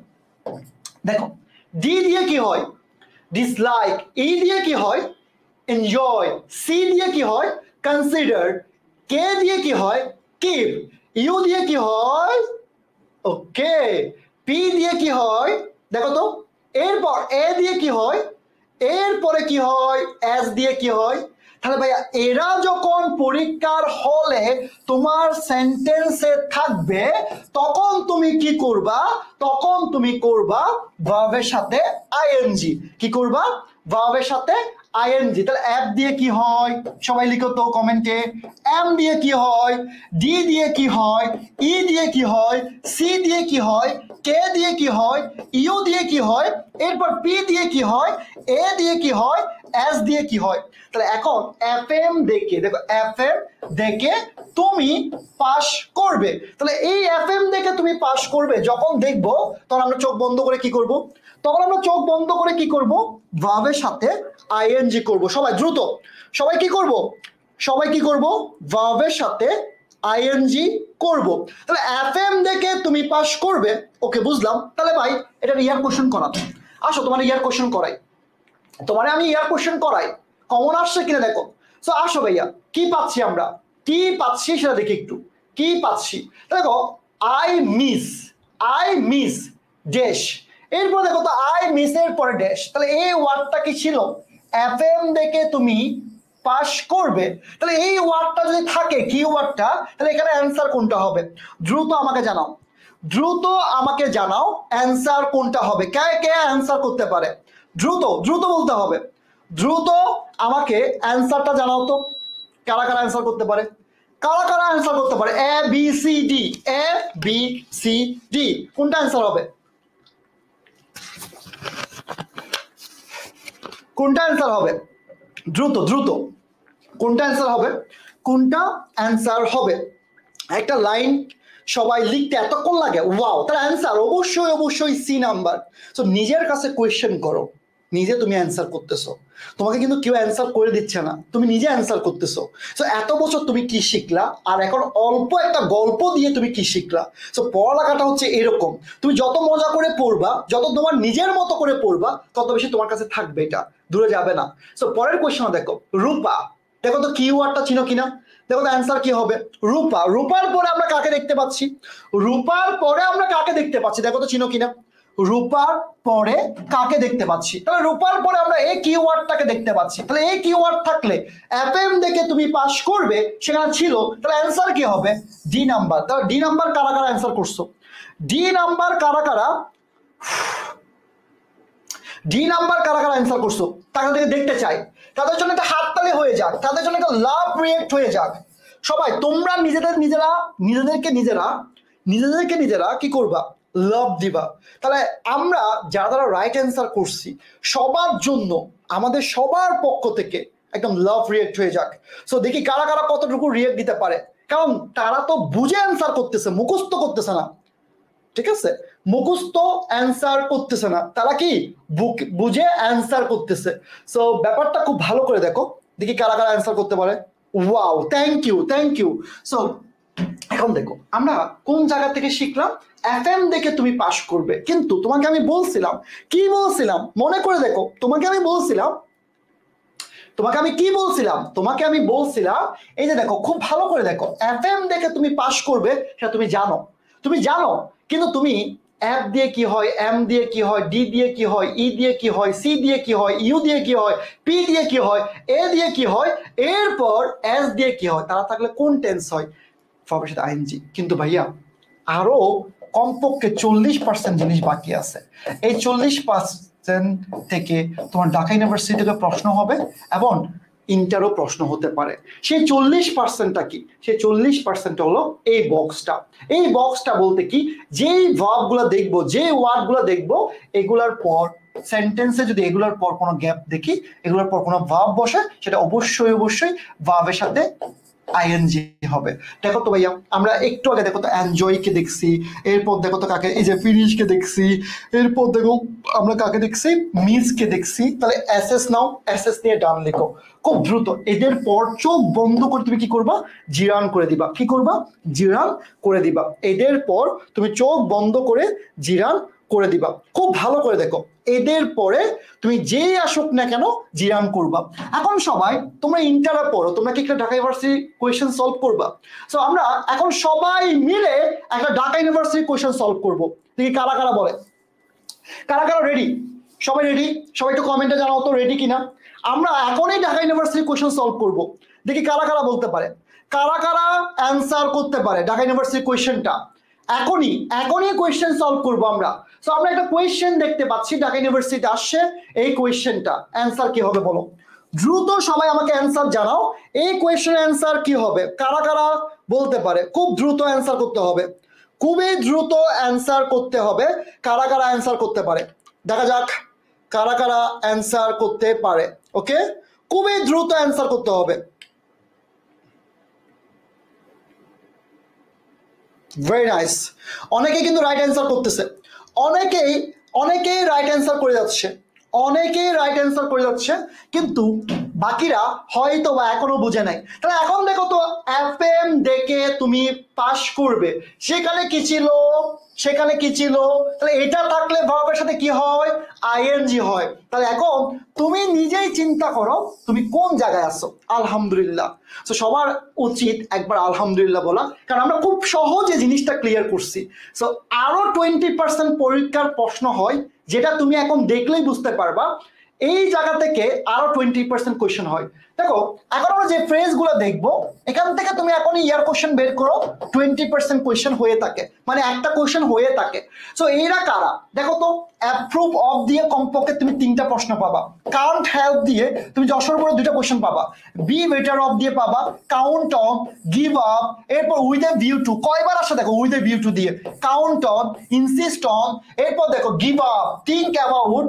দেখো, ডি দিয়ে কি হয়? ডিসলাইক। ই দিয়ে কি হয়? এনজয়। সি দিয়ে কি হয়? কনসিডার। কে দিয়ে কি হয়? কিপ। ইউ দিয়ে কি হয়? ওকে। পি দিয়ে কি হয় দেখো তো, এরপর এ দিয়ে কি হয়, এরপরে কি হয়? এস দিয়ে কি হয়? তাহলে ভাইয়া এরা যখন পরীক্ষার হলে তোমার সেন্টেন্সে থাকবে তখন তুমি কি করবা? তখন তুমি করবা ভার্বের সাথে আইএনজি। কি করবা? ভার্বের সাথে আইএনজি। তাহলে অ্যাপ দিয়ে কি হয় সবাই লিখো তো কমেন্টে। এম দিয়ে কি হয়? ডি দিয়ে কি হয়? ই দিয়ে কি হয়? সি দিয়ে কি হয়? কে দিয়ে কি হয়? ইউ দিয়ে কি হয়? এরপর পি দিয়ে কি হয়? এ দিয়ে কি হয়? এস দিয়ে কি হয়? তাহলে এখন এফএম দেখে দেখো, এফএম দেখে তুমি পাস করবে। তাহলে এই এফএম দেখে তুমি পাস করবে যখন দেখবো তখন আমরা চোখ বন্ধ করে কি করব? তখন আমরা চোখ বন্ধ করে কি করব? ভার্বের সাথে আইএনজি করব। সবাই দ্রুত, সবাই কি করব? সবাই কি করব? ভার্বের সাথে আইএনজি করব। তাহলে এফএম দেখে তুমি পাস করবে। ওকে বুঝলাম। তাহলে ভাই এটা ইয়ার কোশ্চেন করা, আসো তোমার ইয়ার কোশ্চেন করাই, তোমারে আমি ইয়ার কোশ্চেন করাই, কমন আসছে কিনা দেখো। সো আসো ভাইয়া, কি পাচ্ছি আমরা? কি পাচ্ছি সেটা দেখি একটু। কি পাচ্ছি দেখো, আই মিস ড্যাশ। এরপর দেখো তো আই মিস এর পরে ড্যাশ। তাহলে এই ওয়ার্ডটা কি ছিল? এফএম দেখে তুমি পাস করবে। তাহলে এই ওয়ার্ডটা যদি থাকে, কি ওয়ার্ডটা, তাহলে এখানে অ্যান্সার কোনটা হবে? দ্রুত আমাকে জানাও, দ্রুত আমাকে জানাও অ্যান্সার কোনটা হবে। কে কে অ্যান্সার করতে পারে? দ্রুত দ্রুত বলতে হবে। দ্রুত আমাকে অ্যান্সারটা জানাও তো, কারা কারা অ্যান্সার করতে পারে? কারা কারা অ্যান্সার করতে পারে? এ বি সি ডি, এ বি সি ডি, কোনটা অ্যান্সার হবে? কোনটা অ্যান্সার হবে? দ্রুত দ্রুত, কোনটা অ্যান্সার হবে? কোনটা অ্যান্সার হবে? একটা লাইন সবাই লিখতে এতক্ষণ লাগে, ওয়াও। তার অ্যান্সার অবশ্যই অবশ্যই সি নাম্বার। সো নিজের কাছে কোয়েশ্চেন করো, নিজে তুমি অ্যান্সার করতেছো, তোমাকে কিন্তু কেউ অ্যান্সার করে দিচ্ছে না, তুমি নিজে অ্যান্সার করতেছো। সো এত বছর তুমি কি শিখলা, আর এখন অল্প একটা গল্প দিয়ে তুমি কি শিখলা। সো পড়ালেখাটা হচ্ছে এরকম, তুমি যত মজা করে পড়বা, যত তোমার নিজের মতো করে পড়বা, তত বেশি তোমার কাছে থাকবে, এটা দূরে যাবে না। সো পরের কোয়েশ্চন দেখো, রূপা, দেখো তো কিওয়ার্ডটা চিনো কিনা, দেখো তো অ্যান্সার কি হবে। রূপা, রূপার পরে আমরা কাকে দেখতে পাচ্ছি, রূপার পরে আমরা কাকে দেখতে পাচ্ছি, দেখো তো চিনো কিনা। রূপার পরে কাকে দেখতে পাচ্ছি, তাহলে রূপার পরে আমরা এই কিওয়ার্ডটাকে দেখতে পাচ্ছি। তাহলে এই কিওয়ার্ড থাকলে এফএম দেখে তুমি পাস করবে, সেখানে ছিল, তাহলে অ্যান্সার কি হবে, ডি নাম্বার। তাহলে ডি নাম্বার কারা কারা অ্যান্সার করছো, ডি নাম্বার কারা কারা, ডি নাম্বার কারা কারা অ্যান্সার করছো, তাদেরকে দেখতে চাই, তাদের জন্য একটা হাততালি হয়ে যাক, তাদের জন্য একটা লাভ রিয়েক্ট হয়ে যাক। সবাই তোমরা নিজেদেরকে নিজেরা কি করবা, লাভ দিবা। তাহলে আমরা যারা রাইট অ্যান্সার করছি সবার জন্য, আমাদের সবার পক্ষ থেকে একদম লাভ রিয়েক্ট হয়ে যাক। সো দেখি কারা কারা কতটুকু রিয়েক্ট দিতে পারে, কারণ তারা তো বুঝে অ্যান্সার করতেছে, মুখস্থ করতেছে না, ঠিক আছে, মুখস্থ অ্যান্সার করতেছে না, তারা কি বুঝে অ্যান্সার করতেছে। সো ব্যাপারটা খুব ভালো করে দেখো, দেখি কারা কারা অ্যান্সার করতে পারে। Wow, thank you. সো এখন দেখো আমরা কোন জায়গা থেকে শিখলাম, এফএম দেখে তুমি পাস করবে। কিন্তু তোমাকে আমি বলছিলাম, কি বলছিলাম মনে করে দেখো, তোমাকে আমি বলছিলাম এই যে দেখো খুব ভালো করে দেখো, এফএম দেখে তুমি পাস করবে, সেটা তুমি জানো, কিন্তু তুমি এফ দিয়ে কি হয়, এম দিয়ে কি হয়, ডি দিয়ে কি হয়, ই দিয়ে কি হয়, সি দিয়ে কি হয়, ইউ দিয়ে কি হয়, পি দিয়ে কি হয়, এ দিয়ে কি হয়, এরপর এস দিয়ে কি হয়, তারা থাকলে কোন টেন্স হয়, ভার্বের সাথে আইএনজি। কিন্তু ভাইয়া আরো কমপক্ষে 40% জিনিস বাকি আছে। এই 40% থেকে তোমার ঢাকা ইউনিভার্সিটি থেকে প্রশ্ন হবে এবং ইন্টারও প্রশ্ন হতে পারে। সেই 40%টা কি, সেই 40% হলো এই বক্সটা বলতে কি, যেই ভার্বগুলো দেখবো, যে ওয়ার্ডগুলো দেখবো, এগুলার পর সেন্টেন্সে যদি এগুলোর পর কোনো গ্যাপ দেখি, এগুলোর পর কোনো ভার্ব বসে, সেটা অবশ্যই ভার্বের সাথে আইএনজি হবে। দেখো তো ভাইয়া আমরা একটু আগে দেখো তো এনজয়কে দেখছি, এরপর দেখো তো কাকে, এই যে ফিনিশকে দেখছি, এরপর দেখো আমরা কাকে দেখছি, মিসকে দেখছি। তাহলে এসএস নাও, এসএস নিয়ে ডান লিখো খুব দ্রুত। এদের পর চোখ বন্ধ করে তুমি কি করবা, জিরান করে দিবা। কি করবা, জিরান করে দিবা। এদের পর তুমি চোখ বন্ধ করে জিরান করে দিবা। খুব ভালো করে দেখো, এদের পরে তুমি যেই আসুক না কেন জিরান করবা। এখন সবাই তোমরা ইন্টারে পড়ো, তোমরা কি একটা ঢাকা ইউনিভার্সিটি কোয়েশ্চেন সলভ করবা। সো আমরা এখন সবাই মিলে একটা ঢাকা ইউনিভার্সিটি কোয়েশ্চেন সলভ করবো। দেখি কারা কারা বলে, কারা কারা রেডি, সবাই রেডি, সবাই একটু কমেন্টে জানাও তো রেডি কিনা। আমরা এখনই ঢাকা ইউনিভার্সিটি কোয়েশ্চেন সলভ করবো, দেখি কারা কারা বলতে পারে, কারা কারা অ্যান্সার করতে পারে ঢাকা ইউনিভার্সিটি কোয়েশ্চেনটা। এখনই কোয়েশ্চেন সলভ করবো আমরা। সো আমরা একটা কোয়েশ্চেন দেখতে পাচ্ছি ঢাকা ইউনিভার্সিটিতে আসছে, এই কোয়েশ্চেনটা অ্যান্সার কি হবে বলো, দ্রুত সবাই আমাকে অ্যান্সার জানাও, এই কোয়েশ্চেনের অ্যান্সার কি হবে, কারা কারা বলতে পারে। খুব দ্রুত অ্যান্সার করতে হবে, খুবই দ্রুত অ্যান্সার করতে হবে। কারা কারা অ্যান্সার করতে পারে, দেখা যাক কারা কারা অ্যান্সার করতে পারে। ওকে, খুবই দ্রুত অ্যান্সার করতে হবে। ভেরি নাইস, অনেকেই কিন্তু রাইট অ্যান্সার করতেছে, অনেকেই রাইট অ্যান্সার করে যাচ্ছে, কিন্তু বাকিরা হয়তো বা এখনো বুঝে নাই। তাহলে এখন দেখো তো, এফএম দেখে তুমি পাস করবে, সেখানে কি ছিল, তাহলে এটা থাকলে ভার্বের সাথে কি হয়, আইএনজি হয়। তাহলে এখন তুমি নিজেই চিন্তা করো তুমি কোন জায়গায় আছো। আলহামদুলিল্লাহ, তো সবার উচিত একবার আলহামদুলিল্লাহ বলা, কারণ আমরা খুব সহজে জিনিসটা ক্লিয়ার করছি। সো আরো 20% পরীক্ষার প্রশ্ন হয়, যেটা তুমি এখন দেখলেই বুঝতে পারবা। এই জায়গা থেকে আরো 20% কোয়েশ্চেন হয়। দেখো এখন আমরা যে ফ্রেজ গুলো দেখবো, এখান থেকে তুমি এখন ইয়ার কোয়েশ্চেন বের করো, 20% কোয়েশ্চেন হয়ে থাকে, মানে একটা কোয়েশ্চেন হয়ে থাকে। সো এরা কারা, দেখো তো, অ্যাপ্রুভ অফ দিয়ে কমপক্ষে তুমি 3টা প্রশ্ন পাবা, কাউন্ট হ্যাভ দিয়ে তুমি যশোর বড় 2টা কোয়েশ্চেন পাবা, বি বেটার অফ দিয়ে পাবা, কাউন্ট অন, গিভ আপ, এরপর উইথ এ ভিউ টু, কয়বার আসে দেখো উইথ এ ভিউ টু দিয়ে, কাউন্ট অন, ইনসিস্ট অন, এরপর দেখো give up, think about,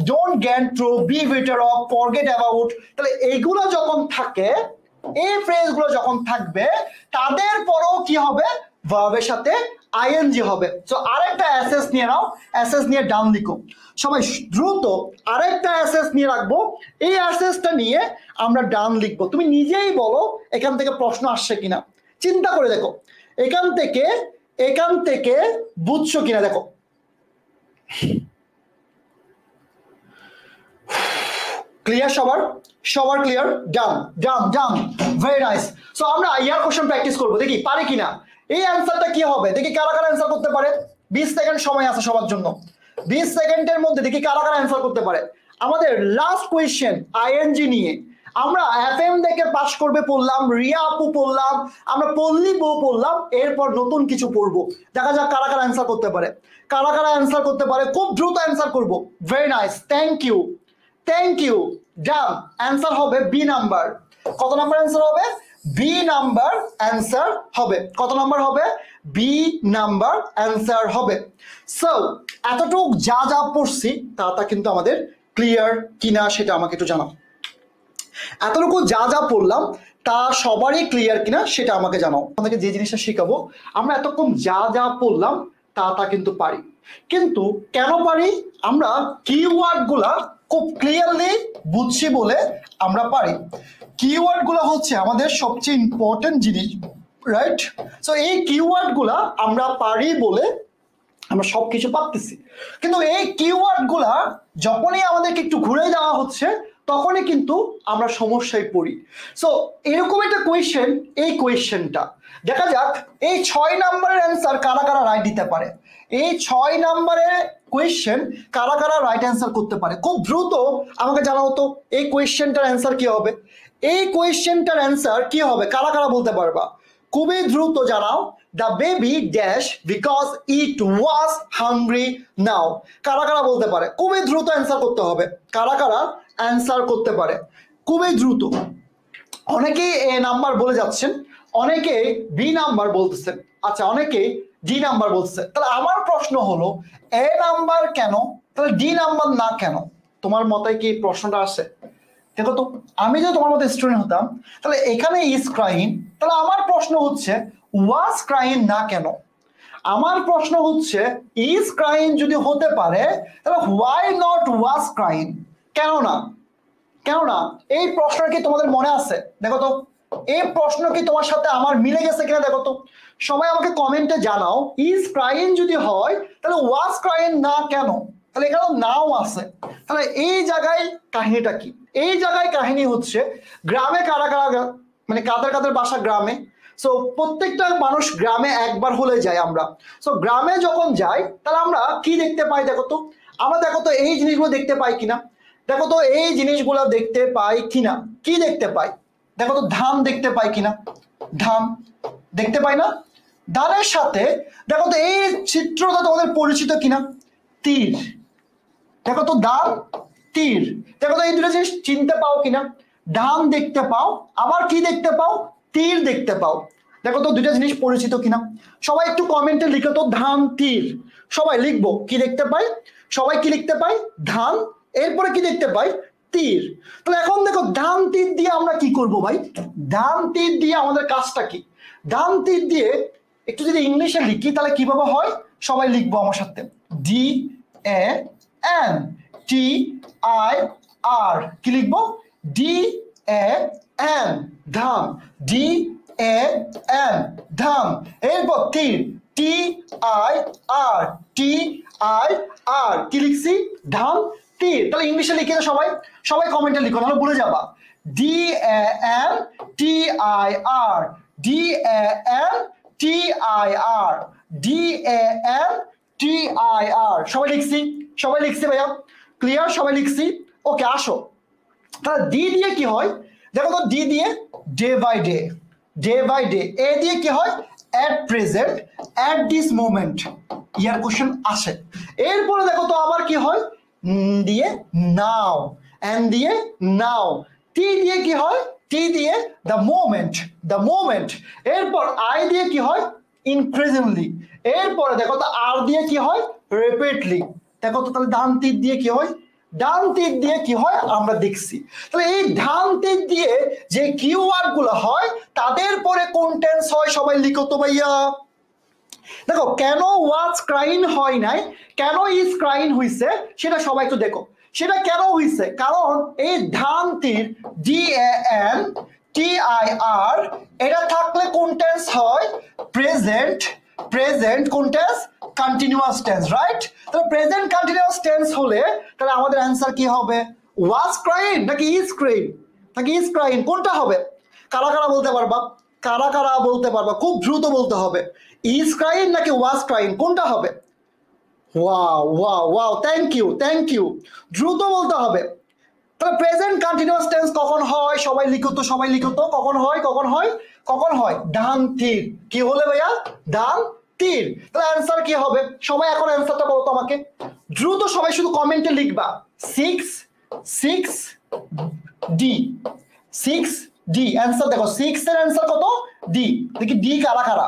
don't get through, be better off, forget about. তাহলে এইগুলো যখন থাকে, এই ফ্রেজগুলো যখন থাকবে, তাদের পরেও কি হবে, ভার্বের সাথে আইএনজি হবে। সো আরেকটা অ্যাসেস নিয়ে নাও, অ্যাসেস নিয়ে ডান লিখো সবাই দ্রুত। আরেকটা অ্যাসেস নিয়ে রাখবো, এই অ্যাসেসটা নিয়ে আমরা ডান লিখবো। তুমি নিজেই বলো এখান থেকে প্রশ্ন আসছে কিনা, চিন্তা করে দেখো এখান থেকে বুঝছো কিনা দেখো। ক্লিয়ার সবার clear? Done very nice. So আমরা ইয়ার কোশ্চেন প্র্যাকটিস করবো, দেখি পারি কিনা। এই অ্যান্সারটা কি হবে দেখি, কারা কারা অ্যান্সার করতে পারে। 20 সেকেন্ড সময় আছে সবার জন্য, 20 সেকেন্ডের মধ্যে দেখি কারা কারা অ্যান্সার করতে পারে। আমাদের লাস্ট কোয়েশ্চেন আইএনজি নিয়ে আমরা এফএম দেখে পাস করবে পড়লাম, রিয়া আপু পড়লাম, আমরা পল্লী বউ পড়লাম, এরপর নতুন কিছু পড়বো। দেখা যাক কারা কারা অ্যান্সার করতে পারে, খুব দ্রুত অ্যান্সার করবো। Very nice, thank you done. Answer হবে বি নাম্বার। কত নাম্বার অ্যান্সার হবে? বি নাম্বার অ্যান্সার হবে। কত নাম্বার হবে? বি নাম্বার অ্যান্সার হবে। সো এতটুকু যা পড়ছি তা কিন্তু আমাদের ক্লিয়ার কিনা সেটা আমাকে একটু জানাও। এতটুকু যা পড়লাম তা সবারই ক্লিয়ার কিনা সেটা আমাকে জানাও। আমাদেরকে যে জিনিসটা শিখাবো, আমরা এতক্ষণ যা পড়লাম তা কিন্তু পারি, কিন্তু কেন পারি? আমরা কিওয়ার্ড গুলা খুব ক্লিয়ারলি বুঝছি বলে আমরা পারি। কিওয়ার্ড গুলা হচ্ছে আমাদের সবচেয়ে ইম্পর্টেন্ট জিনিস, রাইট? সো এই কিওয়ার্ড গুলা আমরা পারি বলে আমরা সবকিছু পাচ্ছি, কিন্তু এই কিওয়ার্ড গুলা যখনই আমাদেরকে একটু ঘুরে দেওয়া হচ্ছে তখনই কিন্তু আমরা সমস্যায় পড়ি। সো এরকম একটা কোয়েশ্চেন, এই কোয়েশ্চেনটা দেখা যাক এই 6 নম্বরের অ্যান্সার কারা কারা রাইট দিতে পারে। এই 6 নম্বরের কোয়েশ্চেন কারা কারা রাইট অ্যান্সার করতে পারে, খুব দ্রুত আমাকে জানাও তো এই কোয়েশ্চেনটার অ্যান্সার কি হবে। এই কোয়েশ্চেনটার অ্যান্সার কি হবে কারা কারা বলতে পারবা, খুবই দ্রুত জানাও। The baby dash because it was hungry now. কারা কারা বলতে পারে, খুবই দ্রুত অ্যান্সার করতে হবে। কারা কারা অ্যান্সার করতে পারে খুবই দ্রুত। অনেকেই এ নাম্বার বলে যাচ্ছেন, অনেকে বি নাম্বার বলতেছেন, আচ্ছা অনেকে ডি নাম্বার বলতেছে। তাহলে আমার প্রশ্ন হলো এ নাম্বার কেন, তাহলে ডি নাম্বার না কেন? তোমার মতে কি প্রশ্নটা আসে? দেখো তো, আমি যদি তোমার মতো স্টুডেন্ট হতাম তাহলে এখানে ইজ ক্রাইং, তাহলে আমার প্রশ্ন হচ্ছে ওয়াজ ক্রাইং না কেন? আমার প্রশ্ন হচ্ছে ইজ ক্রাইং যদি হতে পারে তাহলে হোয়াই নট ওয়াজ ক্রাইং, কেন না? এই প্রশ্নটা কি তোমাদের মনে আছে? দেখো তো এই প্রশ্ন কি তোমার সাথে আমার মিলে গেছে কিনা দেখো তো। সবাই আমাকে কমেন্টে জানাও, ইজ ক্রাইং যদি হয় তাহলে ওয়াজ ক্রাইং না কেন? তাহলে এখানে নাও আছে, তাহলে এই জায়গায় কাহিনীটা কি? এই জায়গায় কাহিনী হচ্ছে গ্রামে কারা কারা, মানে কাদের বাসা গ্রামে। সো প্রত্যেকটা মানুষ গ্রামে একবার হলে যায় আমরা। সো গ্রামে যখন যাই তাহলে আমরা কি দেখতে পাই দেখো তো, আমরা দেখো তো এই জিনিসগুলো দেখতে পাই কিনা, দেখো তো এই জিনিসগুলো দেখতে পাই কিনা, কি দেখতে পাই দেখো তো, ধান দেখতে পাই কিনা, ধান দেখতে পাই না? ধানের সাথে দেখো তো এই চিত্রটা তোমাদের পরিচিত কিনা, তীর। দেখো তো ধান তীর, দেখো তো এই দুটো জিনিস চিনতে পাও কিনা? ধান দেখতে পাও, আবার কি দেখতে পাও? তীর দেখতে পাও। দেখো তো দুটো জিনিস পরিচিত কিনা? সবাই একটু কমেন্টে লিখো তো ধান তীর। সবাই লিখবো কি দেখতে পাই, সবাই কি লিখতে পাই? ধান, এরপরে কি দেখতে পাই? তীর। তাহলে এখন দেখো ধান তীর দিয়ে আমরা কি করব ভাই? ধান তীর দিয়ে আমাদের কাজটা কি? ধান তীর দিয়ে একটু যদি ইংলিশে লিখি তাহলে কিভাবে হয় সবাই লিখবো আমার সাথে, D A N T I R. কি লিখবো? ডি এ এন, ধান, ডি এ এন, ধান। এরপর তীর, টি I R, T I R. কি লিখছি? ধান তীর। তাহলে ইংলিশে লিখে সবাই কমেন্টে লিখো, নাহলে ভুলে যাবা। D A N T I R, D A N T I R, D A N T I R. সবাই লিখছি ভাইয়া? ক্লিয়ার? সবাই লিখছি? ওকে, আসো তাহলে ডি দিয়ে কি হয় দেখো তো, ডি দিয়ে ডে বাই ডে। এ দিয়ে কি হয়? at present, at this moment। Year question আসে। এরপরে দেখো তো আবার কি হয়? দিয়ে নাও, এন্ড দিয়ে নাও। টি দিয়ে কি হয়? টি দিয়ে দ্য মোমেন্ট। এরপর আই দিয়ে কি হয়? ইনক্রিজিংলি। এরপরে দেখো তো আর দিয়ে কি হয়? রিপিটলি। দেখো তো তাহলে ডান তীর দিয়ে কি হয়? ডান তীর দিয়ে কি হয় আমরা দেখছি। তাহলে এই ডান তীর দিয়ে যে কিওয়ার্ড গুলো হয় তাদের পরে কোন টেন্স হয় সবাই লিখো তো ভাইয়া। দেখো কেন ওয়াজ ক্রাইন হয় নাই, কেন ইজ ক্রাইন হইছে সেটা সবাই একটু দেখো। সেটা কেন হইছে, কারণ এই ধান তীর DANTIR এটা থাকলে কোন টেন্স হয়, প্রেজেন্ট। প্রেজেন্ট কোন টেন্স, কন্টিনিউয়াস টেন্স, রাইট? তাহলে প্রেজেন্ট কন্টিনিউয়াস টেন্স হলে তাহলে আমাদের অ্যান্সার কি হবে, ওয়াজ ক্রাইন নাকি ইজ ক্রাইন, নাকি ইজ ক্রাইন, কোনটা হবে? কারা কারা বলতে পারবা, কারা কারা বলতে পারবা, খুব দ্রুত বলতে হবে, ইজ ক্রাইন নাকি ওয়াজ ক্রাইন, কোনটা হবে? Wow wow wow, thank you thank you, দ্রুত বলতে হবে। তাহলে প্রেজেন্ট কন্টিনিউয়াস টেন্স কখন হয়, সবাই লিখো তো, সবাই লিখো তো, কখন হয়, কখন হয়, কখন হয়, ডান তীর। কি হলে ভাইয়া, ডান তীর। তাহলে অ্যান্সার কি হবে, সবাই এখন অ্যান্সারটা বলো তো আমাকে দ্রুত, সবাই শুধু কমেন্টে লিখবা 6D 6D অ্যান্সার দেখো, 6 এর অ্যান্সার কত, ডি। দেখি ডি কারা কারা,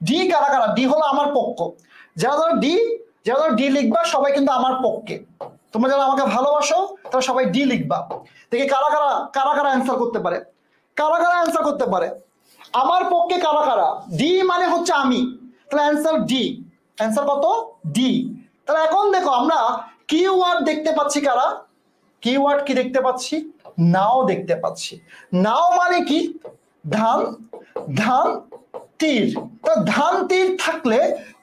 ডি কারা কারা, ডি হলো আমার পক্ষ। যারা যারা ডি লিখবা সবাই কিন্তু আমার পক্ষে, তোমরা যারা আমাকে ভালোবাসো তারা সবাই ডি লিখবা। দেখি কারা কারা কারা কারা অ্যান্সার করতে পারে, কারা কারা অ্যান্সার করতে পারে আমার পক্ষে, কারা কারা, ডি মানে হচ্ছে আমি, তাহলে অ্যান্সার ডি, অ্যান্সার কত, ডি। তাহলে এখন দেখো আমরা কিওয়ার্ড দেখতে পাচ্ছি, কারা কিওয়ার্ড কি দেখতে পাচ্ছি, নাও দেখতে পাচ্ছি। নাও মানে কি, ধান, ধান তীর। তো ধান তীর থাকলে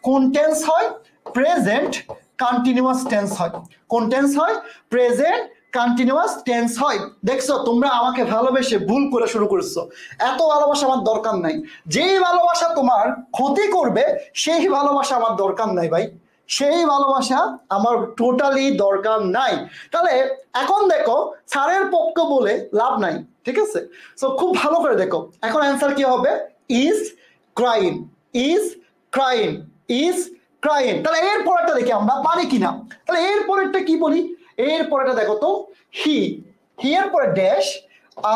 কোন টেন্স হয়, প্রেজেন্ট কন্টিনিউয়াস টেন্স হয়। কোন টেন্স হয়, প্রেজেন্ট কন্টিনিউয়াস টেন্স হয়। দেখছো তোমরা আমাকে ভালোবেসে ভুল করে শুরু করছো, এত ভালোবাসা আমার দরকার নাই। যেই ভালোবাসা তোমার ক্ষতি করবে সেই ভালোবাসা আমার দরকার নাই ভাই, সেই ভালোবাসা আমার টোটালি দরকার নাই। তাহলে এখন দেখো স্যারের পক্ষ বলে লাভ নাই, ঠিক আছে? সো খুব ভালো করে দেখো এখন অ্যান্সার কি হবে, ইজ ক্রাইন, ইজ ক্রাইন, ইজ ক্রাইন। তাহলে এর পরেরটা দেখি আমরা পারি কিনা। তাহলে এর পরেরটা কি বলি, এর পরেরটা দেখো তো, হি, হি এর পরে dash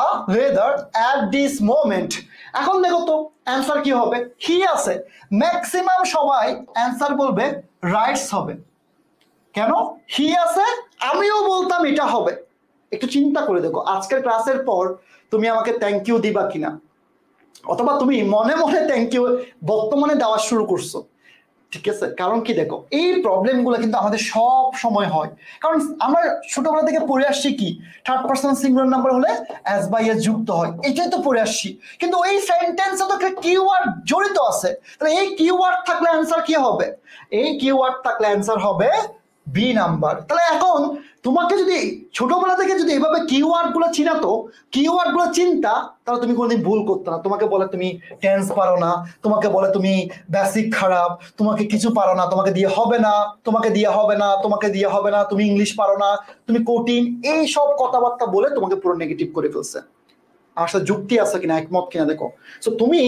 a weather at this moment. এখন দেখো তো অ্যান্সার কি হবে, হি আছে, ম্যাক্সিমাম সবাই অ্যান্সার বলবে রাইটস হবে। কেন, হি আছে, আমিও বলতাম এটা হবে। একটু চিন্তা করে দেখো আজকের ক্লাসের পর তুমি আমাকে থ্যাংক ইউ দিবা কিনা, অথবা তুমি মনে মনে থ্যাংক ইউ বর্তমানে দেওয়া শুরু করছো, ঠিক আছে? কারণ কি দেখো এই প্রবলেমগুলো কিন্তু আমাদের সব সময় হয়, কারণ আমরা ছোটবেলা থেকে পড়ে আসছি কি, থার্ড পারসন সিঙ্গুলার নাম্বার হলে অ্যাজ বাই এস যুক্ত হয়, এটাই তো পড়ে আসছি। কিন্তু এই সেন্টেন্সে তো একটা কিওয়ার্ড জড়িত আছে, তাহলে এই কিওয়ার্ড থাকলে অ্যান্সার কি হবে, এই কিওয়ার্ড থাকলে অ্যান্সার হবে বি নাম্বার। তাহলে এখন তোমাকে যদি ছোটবেলা থেকে যদি এভাবে কিওয়ার্ড গুলো চিনাতো, কিওয়ার্ড গুলো চিন্তা, তাহলে তুমি কোনোদিন ভুল করতে না। তোমাকে বলে তুমি টেন্স পারো না, তোমাকে বলে তুমি বেসিক খারাপ, তোমাকে কিছু পারো না, তোমাকে দিয়ে হবে না, তোমাকে দিয়ে হবে না, তোমাকে দিয়ে হবে না, তুমি ইংলিশ পারো না, তুমি কঠিন, এই সব কথাবার্তা বলে তোমাকে পুরো নেগেটিভ করে ফেলছে। আমার সাথে যুক্তি আছে কিনা, একমত কিনা দেখো। সো তুমি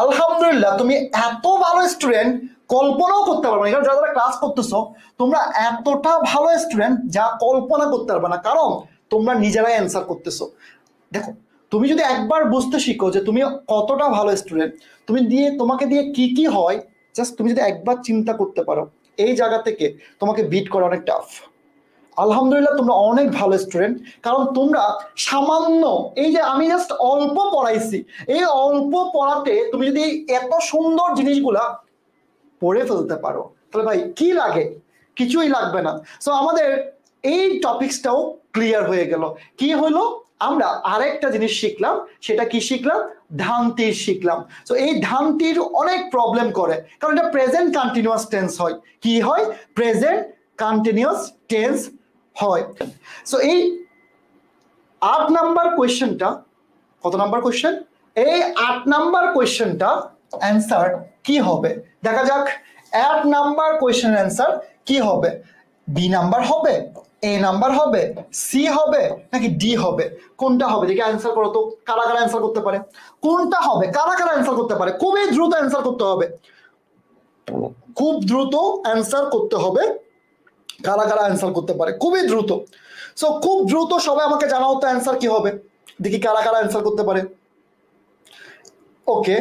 আলহামদুলিল্লাহ তুমি এত ভালো স্টুডেন্ট কল্পনাও করতে পারবে না, কারণ যারা যারা ক্লাস করতেছো তোমরা এতটা ভালো স্টুডেন্ট যা কল্পনা করতে পারবে না, কারণ তোমরা নিজেরাই অ্যান্সার করতেছো। দেখো তুমি যদি একবার বুঝতে শিখো যে তুমি কতটা ভালো স্টুডেন্ট, তুমি দিয়ে তোমাকে দিয়ে কি কি হয়, জাস্ট তুমি যদি একবার চিন্তা করতে পারো, এই জায়গা থেকে তোমাকে বিট করা অনেক টাফ। আলহামদুলিল্লাহ তোমরা অনেক ভালো স্টুডেন্ট, কারণ তোমরা সামান্য এই যে আমি জাস্ট অল্প পড়াইছি, এই অল্প পড়াতে তুমি যদি এত সুন্দর জিনিসগুলা পড়ে ফেলতে পারো, তাহলে ভাই কি লাগে, কিছুই লাগবে না। সো আমাদের এই টপিকসটাও ক্লিয়ার হয়ে গেল। কি হলো, আমরা আরেকটা জিনিস শিখলাম, সেটা কি শিখলাম, ধান তীর শিখলাম। সো এই ধান তীর অনেক প্রবলেম করে, কারণ এটা প্রেজেন্ট কন্টিনিউয়াস টেন্স হয়। কি হয়, প্রেজেন্ট কন্টিনিউয়াস টেন্স হয়। সো এই 8 নাম্বার কোয়েশ্চেনটা, কত নাম্বার কোয়েশ্চেন, এই 8 নাম্বার কোয়েশ্চেনটা অ্যান্সার কি হবে দেখা যাক। 8 নাম্বার কোয়েশ্চেন অ্যান্সার কি হবে, বি নাম্বার হবে, এ নাম্বার হবে, সি হবে নাকি ডি হবে, কোনটা হবে দেখি অ্যান্সার করো তো, কারা কারা অ্যান্সার করতে পারে, কোনটা হবে, কারা কারা অ্যান্সার করতে পারে, খুবই দ্রুত অ্যান্সার করতে হবে, খুব দ্রুত অ্যান্সার করতে হবে, কারা কারা অ্যান্সার করতে পারে খুবই দ্রুত। সো খুব দ্রুত সবাই আমাকে জানাও তো অ্যান্সার কি হবে, দেখি কারা কারা অ্যান্সার করতে পারে। ওকে,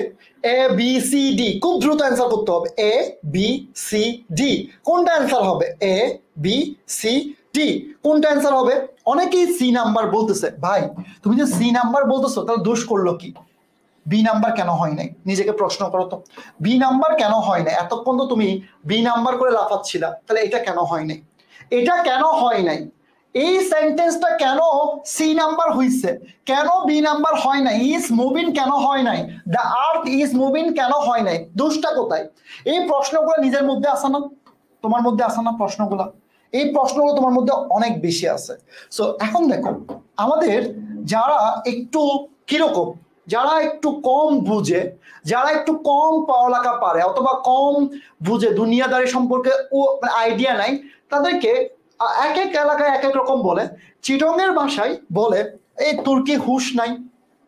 এ বি সি ডি, খুব দ্রুত অ্যান্সার করতে হবে, এ বি সি ডি, কোনটা অ্যান্সার হবে, এ বি সি ডি, কোনটা অ্যান্সার হবে। অনেকেই সি নাম্বার বলতেছে, ভাই তুমি যে সি নাম্বার বলতেছো তাহলে দোষ করলো কি, বি নাম্বার কেন হয় নাই? নিজেকে প্রশ্ন করো তো, বি নাম্বার কেন হয় নাই? এতক্ষণ তো তুমি বি নাম্বার করে লাফাচ্ছিলা, তাহলে এটা কেন হয় নাই? এটা কেন হয় নাই? এই সেন্টেন্সটা কেন সি নাম্বার হইছে, কেন বি নাম্বার হয় নাই? ইজ মুভিং কেন হয় নাই? দ্য আর্থ ইজ মুভিং কেন হয় নাই? দোষটা কোথায়? এই প্রশ্নগুলো নিজের মধ্যে আসে না? তোমার মধ্যে আসে না প্রশ্নগুলো? এই প্রশ্নগুলো তোমার মধ্যে অনেক বেশি আছে। সো এখন দেখো, আমাদের যারা একটু কিরকম, যারা একটু কম বুঝে, যারা একটু কম পড়ালেখা পারে অথবা কম বুঝে, দুনিয়াদারি সম্পর্কে ও আইডিয়া নাই, তাদেরকে এক এক এলাকায় এক এক রকম বলে। চিটংয়ের ভাষায় বলে এই তোর কি হুঁশ নাই,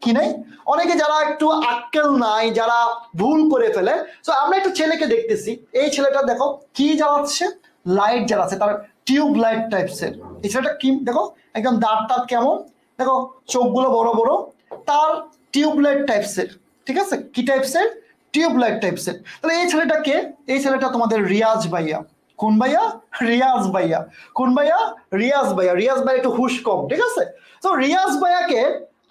কি নাই? অনেকে যারা একটু আক্কেল নাই, যারা ভুল করে ফেলে। তো আমরা একটা ছেলেকে দেখতেছি, এই ছেলেটা দেখো কি জ্বালাচ্ছে, লাইট জ্বালাচ্ছে, তার টিউব লাইট টাইপসের। এই ছেলেটা কি দেখো, একদম দাঁত টাত কেমন দেখো, চোখগুলো বড় বড়, তার টিউব লাইট টাইপসের। ঠিক আছে, কি টাইপসের? Tube light টাইপসের। তাহলে এই ছেলেটা কে? এই ছেলেটা তোমাদের রিয়াজ ভাইয়া। কোন ভাইয়া? রিয়াজ ভাইয়া। কোন ভাইয়া? রিয়াজ ভাইয়া। রিয়াজ ভাইয়া একটু হুশ কম, ঠিক আছে? তো রিয়াজ ভাইয়াকে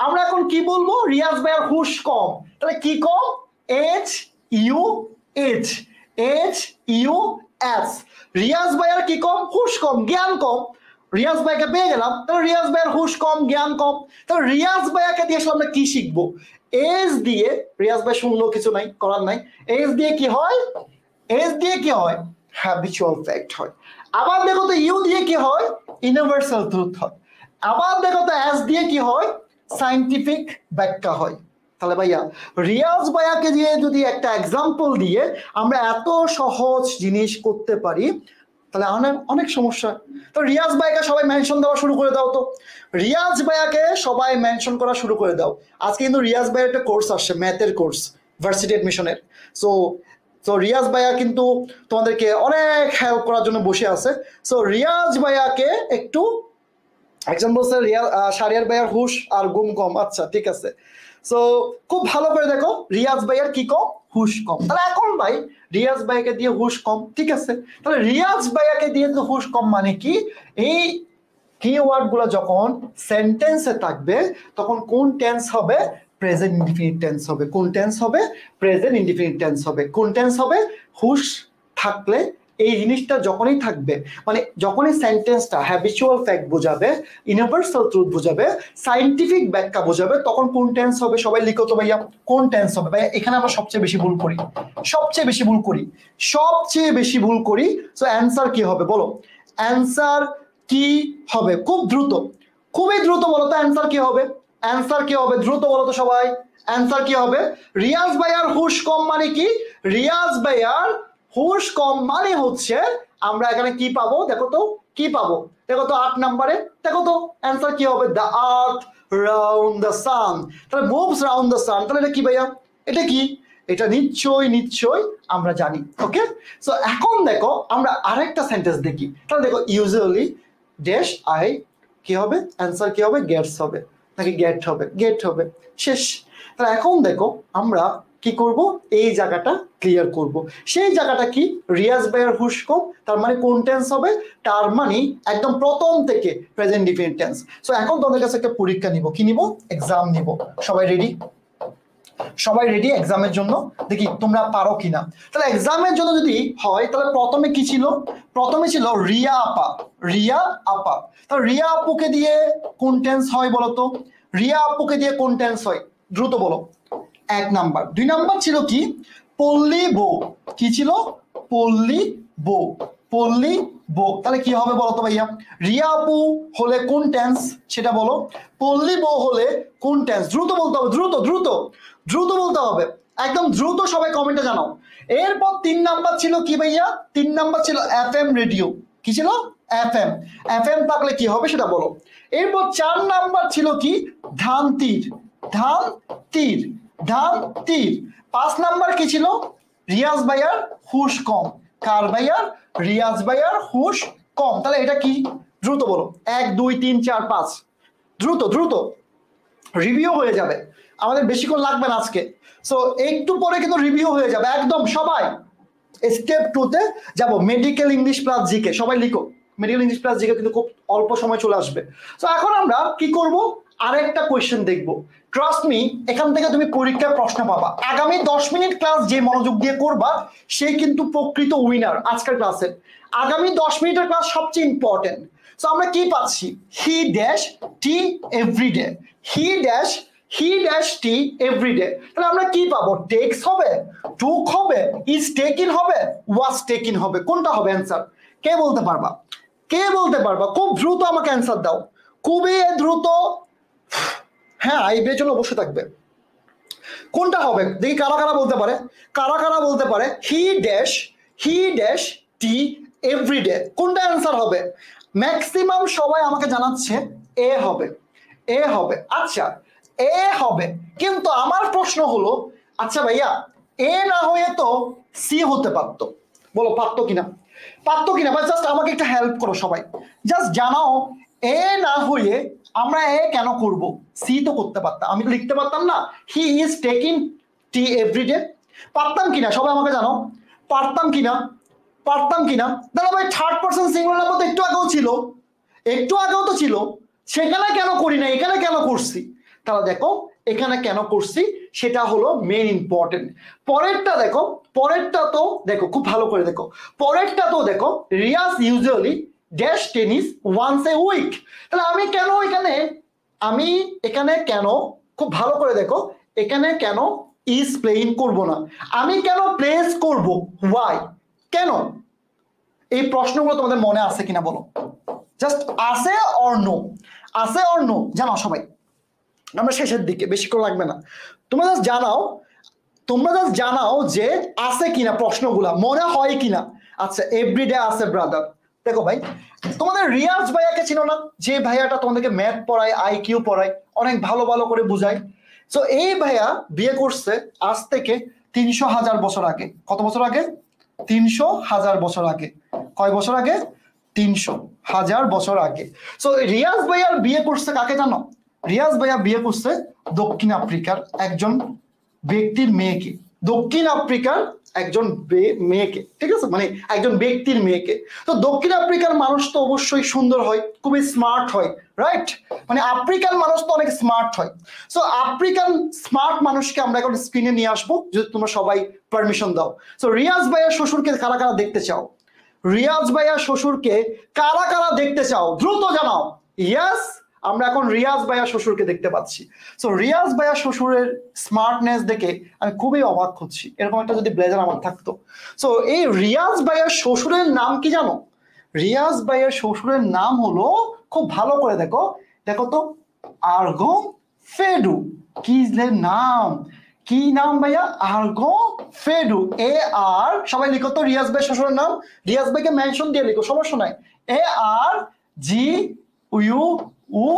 আমরা এখন কি বলবো? রিয়াজ ভাইয়ার হুশ কম। তাহলে কি কম? H U H, H U S. Riyaz ভাইয়ার কি কম? হুশ কম, জ্ঞান কম। রিয়াজ ভাইকে পেয়ে গেলাম, তাহলে রিয়াজ ভাইয়ের হুশ কম, জ্ঞান কম। তাহলে রিয়াজ ভাইয়াকে দিয়ে আমরা কি শিখবো? এজ দিয়ে, রিয়াজ ভাই শুনলো কিছু নাই, করার নাই। এজ দিয়ে কি হয়? এজ দিয়ে কি হয়? হ্যাবিচুয়াল ফ্যাক্ট হয়। আবার দেখো তো ইউ দিয়ে কি হয়? ইউনিভার্সাল ট্রুথ হয়। আবার দেখো তো এস দিয়ে কি হয়? সায়েন্টিফিক ব্যাখ্যা হয়। তাহলে ভাইয়া, রিয়াজ ভাইয়াকে দিয়ে যদি একটা এক্সাম্পল দিয়ে আমরা এত সহজ জিনিস করতে পারি, তাহলে অনেক অনেক সমস্যা। তো রিয়াজ ভাইকে সবাই মেনশন দেওয়া শুরু করে দাও তো, রিয়াজ ভাইয়াকে সবাই মেনশন করা শুরু করে দাও। আজকে কিন্তু রিয়াজ ভাইয়ের একটা কোর্স আসছে, ম্যাথের কোর্স, ভার্সিটি অ্যাডমিশনের। সো তো রিয়াজ ভাইয়া কিন্তু তোমাদেরকে অনেক হেল্প করার জন্য বসে আছে। সো রিয়াজ ভাইয়াকে একটু, একজন বলছে শারিয়ার ভাইয়ার হুশ আর গুম কম। আচ্ছা ঠিক আছে, সো খুব ভালো করে দেখো, রিয়াজ ভাইয়ার কি কম? হুশ কম। তাহলে এখন ভাই রিয়াজ ভাইকে দিয়ে হুশ কম, ঠিক আছে? তাহলে রিয়াজ ভাইয়াকে দিয়ে তো হুশ কম মানে কি? এই কিওয়ার্ড গুলো যখন সেন্টেন্সে থাকবে তখন কোন টেন্স হবে? প্রেজেন্ট ইনডিফিনিট টেন্স হবে। কোন টেন্স হবে? প্রেজেন্ট ইনডিফিনিট টেন্স হবে। কোন টেন্স হবে? হুশ থাকলে এই জিনিসটা যখনই থাকবে, মানে যখনই সেন্টেন্সটা হ্যাবিচুয়াল ফ্যাক্ট বোঝাবে, ইউনিভার্সাল ট্রুথ বোঝাবে, সায়েন্টিফিক ব্যাখ্যা বোঝাবে, তখন কোন টেন্স হবে? সবাই লিখো তো ভাইয়া, কোন টেন্স হবে? ভাইয়া এখানে আমরা সবচেয়ে বেশি ভুল করি, সবচেয়ে বেশি ভুল করি, সবচেয়ে বেশি ভুল করি। সো অ্যান্সার কি হবে বলো? অ্যান্সার কি হবে? খুব দ্রুত, খুবই দ্রুত বলো তো অ্যান্সার কি হবে? অ্যান্সার কি হবে? দ্রুত বলো তো সবাই, অ্যান্সার কি হবে? রিয়াজ ভাইয়ার হুশ কম মানে কি? রিয়াজ ভাইয়ার হুশ কম মানে হচ্ছে আমরা এখানে কি পাবো? দেখো তো কি পাবো, দেখো তো 8 নম্বরে, দেখো তো অ্যান্সার কি হবে? The earth round the sun. তাহলে মুভস রাউন্ড দ্য সান, তাহলে এটা কি ভাইয়া? এটা কি? এটা নিশ্চয়ই নিশ্চয়ই আমরা জানি। ওকে, সো এখন দেখো আমরা আরেকটা সেন্টেন্স দেখি। তাহলে দেখো ইউজুয়ালি ড্যাশ আই কি হবে? অ্যান্সার কি হবে? গেটস হবে নাকি গেট হবে? গেট হবে, শেষ। তাহলে এখন দেখো আমরা কি করব? এই জায়গাটা ক্লিয়ার করব। সেই জায়গাটা কি? রিয়াজ ভাইয়ের হুশ কম, তার মানে কোন টেন্স হবে? তার মানে একদম প্রথম থেকে প্রেজেন্ট ডিফিনিট টেন্স। সো এখন তোমাদের কাছে একটা পরীক্ষা নিব। কি নিব? এক্সাম নিব। সবাই রেডি? সবাই রেডি এক্সামের জন্য? দেখি তোমরা পারো কিনা। তাহলে এক্সামের জন্য যদি হয়, তাহলে প্রথমে কি ছিল? প্রথমে ছিল রিয়া আপা। রিয়া আপা, তাহলে রিয়া আপুকে দিয়ে কোন টেন্স হয় বলো তো? রিয়া আপুকে দিয়ে কোন টেন্স হয়? দ্রুত বলো। 1 নাম্বার। 2 নাম্বার ছিল কি? পল্লী বউ। কি ছিল? পল্লী বউ। পল্লী বউ, তাহলে কি হবে বলো তো ভাইয়া? রিয়া আপু হলে কোন টেন্স সেটা বলো। পল্লী বউ হলে কোন টেন্স? দ্রুত বলতে হবে, দ্রুত দ্রুত দ্রুত বলতে হবে, একদম দ্রুত সবাই কমেন্টে জানাও। এরপর 3 নাম্বার ছিল কি ভাইয়া? 3 নাম্বার ছিল এফএম রেডিও। কি ছিল? এফএম। এফএম থাকলে কি হবে সেটা বলো। এরপর 4 নাম্বার ছিল কি? ধান তীর। ধান তীর, ধান তীর। 5 নাম্বার কি ছিল? রিয়াজ ভাইয়ার হুশ কম। কার ভাইয়ার? রিয়াজ ভাইয়ার হুশ কম। তাহলে এটা কি? দ্রুত বলো। 1 2 3 4 5, দ্রুত দ্রুত, রিভিউ হয়ে যাবে, আমাদের বেশিক্ষণ লাগবে না আজকে। সো একটু পরে কিন্তু রিভিউ হয়ে যাবে একদম। সবাই স্টেপ 2 তে যাবো, মেডিকেল ইংলিশ প্লাস জিকে। সবাই লিখো, মেডিকেল ইংলিশ প্লাস জিকে কিন্তু খুব অল্প সময় চলে আসবে। সো এখন আমরা কি করব? আরেকটা কোয়েশ্চেন দেখবো। ট্রাস্ট মি, এখান থেকে তুমি পরীক্ষায় প্রশ্ন পাবা। আগামী 10 মিনিট ক্লাস যে মনোযোগ দিয়ে করবা সে কিন্তু প্রকৃত উইনার আজকের ক্লাসে। আগামী 10 মিনিটের ক্লাস সবচেয়ে ইম্পর্টেন্ট। সো আমরা কি পাচ্ছি? He dash tea every day, he dash tea every day. তাহলে আমরা কি পাবো? টেক্স হবে, টুক হবে, ইজ টেকিন হবে, ওয়াজ টেকিন হবে। কোনটা হবে অ্যান্সার? কে বলতে পারবা? কে বলতে পারবা? খুব দ্রুত আমাকে অ্যান্সার দাও, খুবই দ্রুত। হ্যাঁ, আইবিএর জন্য অবশ্যই থাকবে। কোনটা হবে দেখি, কারা কারা বলতে পারে? কারা কারা বলতে পারে হি ড্যাশ টি এভরিডে? কোনটা অ্যান্সার হবে? ম্যাক্সিমাম সবাই আমাকে জানাচ্ছে এ হবে, এ হবে। আচ্ছা, এ হবে, কিন্তু আমার প্রশ্ন হলো, আচ্ছা ভাইয়া এ না হয়ে তো সি হতে পারতো। বলো পারতো কিনা? পারতো কিনা? বা জাস্ট আমাকে একটা হেল্প করো সবাই, জাস্ট জানাও এ না হয়ে আমরা এ কেন করব? সি তো করতে পারতাম, আমি তো লিখতে পারতাম না he is taking tea every day? পারতাম কিনা সবাই আমাকে জানাও, পারতাম কিনা? পারতাম কিনা? দাদা ভাই থার্ড পারসন সিঙ্গুলার মধ্যে একটু আগেও ছিল, একটু আগেও তো ছিল, সেখানে কেন করি না, এখানে কেন করছি? তাহলে দেখো এখানে কেন করছি সেটা হলো মেইন ইম্পর্টেন্ট। পরেরটা দেখো, পরেরটা তো দেখো খুব ভালো করে দেখো, পরেরটা তো দেখো Riaz usually dash tennis once a week. তাহলে আমি কেন এখানে, আমি এখানে কেন, খুব ভালো করে দেখো, এখানে কেন ইজ প্লেইং করব না, আমি কেন প্লেস করব? ওয়াই? কেন? এই প্রশ্নগুলো তোমাদের মনে আছে কিনা বলো, জাস্ট আছে অর নো, আছে অর নো জানাও সবাই। আমরা শেষের দিকে, বেশি করে লাগবে না, তোমরা জাস্ট জানাও, তোমরা জাস্ট জানাও যে আছে কিনা, প্রশ্নগুলা মনে হয় কিনা। আচ্ছা, এভরিডে আছে ব্রাদার। দেখো ভাই, তোমাদের রিয়াজ ভাইয়াকে চিনো না? যে ভাইয়াটা তোমাদেরকে ম্যাথ পড়ায়, আইকিউ পড়ায়, অনেক ভালো ভালো করে বুঝায়। সো এই ভাইয়া বিয়ে করছে আজ থেকে 300,000 বছর আগে। কত বছর আগে? 300,000 বছর আগে। কয় বছর আগে? 300,000 বছর আগে। সো রিয়াজ ভাইয়ার বিয়ে করছে কাকে জানো? রিয়াজ ভাইয়া বিয়ে করছে দক্ষিণ আফ্রিকার একজন ব্যক্তির মেয়েকে, দক্ষিণ আফ্রিকার একজন মেয়েকে, ঠিক আছে, মানে একজন ব্যক্তির মেয়েকে। তো দক্ষিণ আফ্রিকার মানুষ তো অবশ্যই সুন্দর হয়, খুবই স্মার্ট হয়, রাইট? মানে আফ্রিকান মানুষ তো অনেক স্মার্ট হয়। সো আফ্রিকান স্মার্ট মানুষকে আমরা এখন স্ক্রিনে নিয়ে আসবো যদি তোমরা সবাই পারমিশন দাও। সো রিয়াজ ভাইয়ার শ্বশুরকে কারা কারা দেখতে চাও? রিয়াজ ভাইয়ার শ্বশুরকে কারা কারা দেখতে চাও? দ্রুত জানাও। ইয়েস, আমরা এখন রিয়াজ ভাইয়া শ্বশুরকে দেখতে পাচ্ছি। সো রিয়াজ ভাইয়া শ্বশুরের স্মার্টনেস দেখে আমি খুবই অবাক হচ্ছি, এরকম একটা যদি ব্লেজার আমার থাকতো। সো এই রিয়াজ ভাইয়ার শ্বশুরের নাম কি জানো? রিয়াজ ভাইয়ার শ্বশুরের নাম হলো, খুব ভালো করে দেখো, দেখো তো, আর্গো ফেডু। কি নাম, কি নাম ভাইয়া? আর্গো ফেডু। এ আর, সবাই লিখো তো রিয়াজ ভাই শ্বশুরের নাম। রিয়াজ ভাইকে মেনশন দিয়ে লিখো, সমস্যা নাই। এ আর জি ইউ উ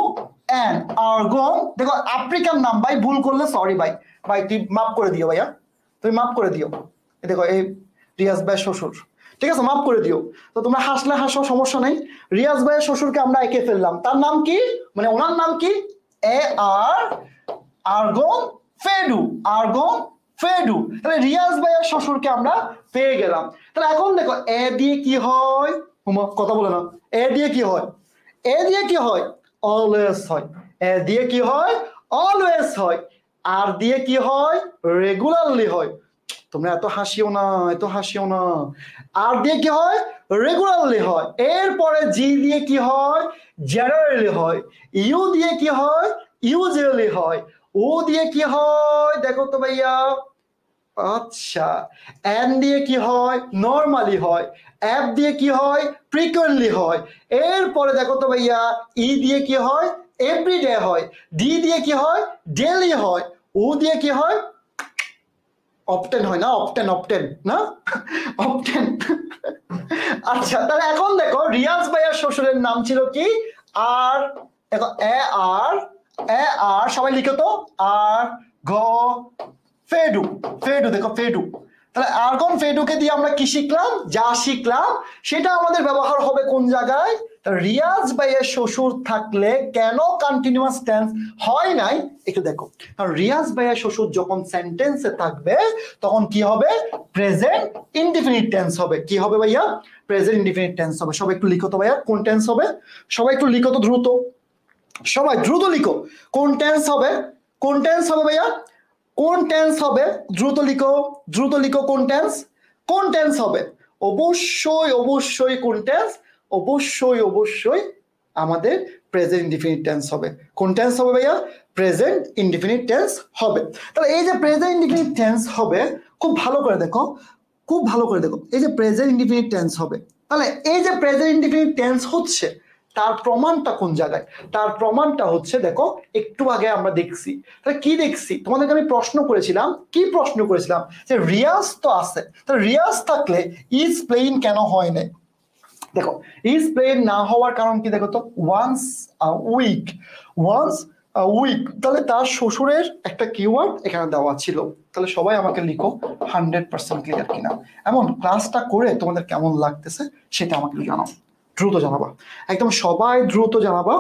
এন, আর্গন। দেখো আফ্রিকান নাম ভাই, ভুল করলে সরি ভাই, ভাই তুই মাফ করে দিও ভাইয়া, তুমি মাফ করে দিও। দেখো এই রিয়াজ ভাই শ্বশুর, ঠিক আছে, মাফ করে দিও। তো তোমরা হাসলে হাসো, সমস্যা নেই। রিয়াজ ভাইয়ের শ্বশুরকে আমরা এঁকে ফেললাম, তার নাম কি, মানে ওনার নাম কি? এ আর আর্গন ফেডু, আর্গন ফেডু। তাহলে রিয়াজ ভাইয়ের শ্বশুরকে আমরা পেয়ে গেলাম। তাহলে এখন দেখো এ দিয়ে কি হয়, কথা বলে না, এ দিয়ে কি হয়? এ দিয়ে কি হয়? অলওয়েজ হয়। এ দিয়ে কি হয়? অলওয়েজ হয়। আর দিয়ে কি হয়? রেগুলারলি হয়। তোমরা এত হাসিও না, এত হাসিও না। আর দিয়ে কি হয়? রেগুলারলি হয়। এরপরে জি দিয়ে কি হয়? জেনারেলি হয়। ইউ দিয়ে কি হয়? ইউজুয়ালি হয়। ও দিয়ে কি হয়? দেখো তো ভাইয়া, আচ্ছা, এন দিয়ে কি হয়? নরমালি হয়। এফ দিয়ে কি হয়? ফ্রিকুয়েন্টলি হয়। এরপরে দেখো তো ভাইয়া, ই দিয়ে কি হয়? এভরিডে হয়। ডি দিয়ে কি হয়? ডেইলি হয়। ও দিয়ে কি হয়? অপটেন হয় না, অপটেন, অপটেন না, অপটেন। আচ্ছা, তাহলে এখন দেখো রিয়াজ ভাইয়ার শ্বশুরের নাম ছিল কি? আর দেখো এ আর, এ আর, সবাই লিখো তো, আর গ ফেডু, ফেডু, দেখো ফেডু। তাহলে আর্গন ফেডুকে দিয়ে আমরা কি শিখলাম? যা শিখলাম সেটা আমাদের ব্যবহার হবে কোন জায়গায়? রিয়াজ ভাইয়ের শ্বশুর থাকলে কেন কন্টিনিউয়াস টেন্স হয় নাই একটু দেখো। কারণ রিয়াজ ভাইয়ের শ্বশুর যখন সেন্টেন্সে থাকবে তখন কি হবে? প্রেজেন্ট ইনডিফিনিট টেন্স হবে। কি হবে ভাইয়া? প্রেজেন্ট ইনডিফিনিট টেন্স হবে। সবাই একটু লিখো তো ভাইয়া, কোন টেন্স হবে? সবাই একটু লিখো তো দ্রুত। সবাই দ্রুত লিখো কোন টেন্স হবে, কোন টেন্স হবে ভাইয়া, কোন টেন্স হবে, দ্রুত লিখো, দ্রুত লিখো কোন টেন্স, কোন টেন্স হবে, অবশ্যই অবশ্যই কোন টেন্স, অবশ্যই অবশ্যই আমাদের প্রেজেন্ট ইনডিফিনিট টেন্স হবে। কোন টেন্স হবে ভাইয়া, প্রেজেন্ট ইনডিফিনিট টেন্স হবে। তাহলে এই যে প্রেজেন্ট ইনডিফিনিট টেন্স হবে, খুব ভালো করে দেখো, খুব ভালো করে দেখো, এই যে প্রেজেন্ট ইনডিফিনিট টেন্স হবে, তাহলে এই যে প্রেজেন্ট ইনডিফিনিট টেন্স হচ্ছে, তার প্রমাণটা কোন জায়গায়, তার প্রমাণটা হচ্ছে দেখো একটু আগে আমরা দেখছি, তাহলে কি দেখছি, তোমাদেরকে আমি প্রশ্ন করেছিলাম, কি প্রশ্ন করেছিলাম, যে রিয়াজ তো আছে, তাহলে রিয়াজ থাকলে ইজ প্লেইন কেন হয় নাই, দেখো ইজ প্লেইন না হওয়ার কারণ কি দেখো তো, ওয়ান্স উইক, ওয়ান্স উইক, তাহলে তার শ্বশুরের একটা কিওয়ার্ড এখানে দেওয়া ছিল। তাহলে সবাই আমাকে লিখো 100% ক্লিয়ার কিনা, এমন ক্লাসটা করে তোমাদের কেমন লাগতেছে সেটা আমাকে জানাও, দ্রুত জানাবা, একদম সবাই দ্রুত জানাবা।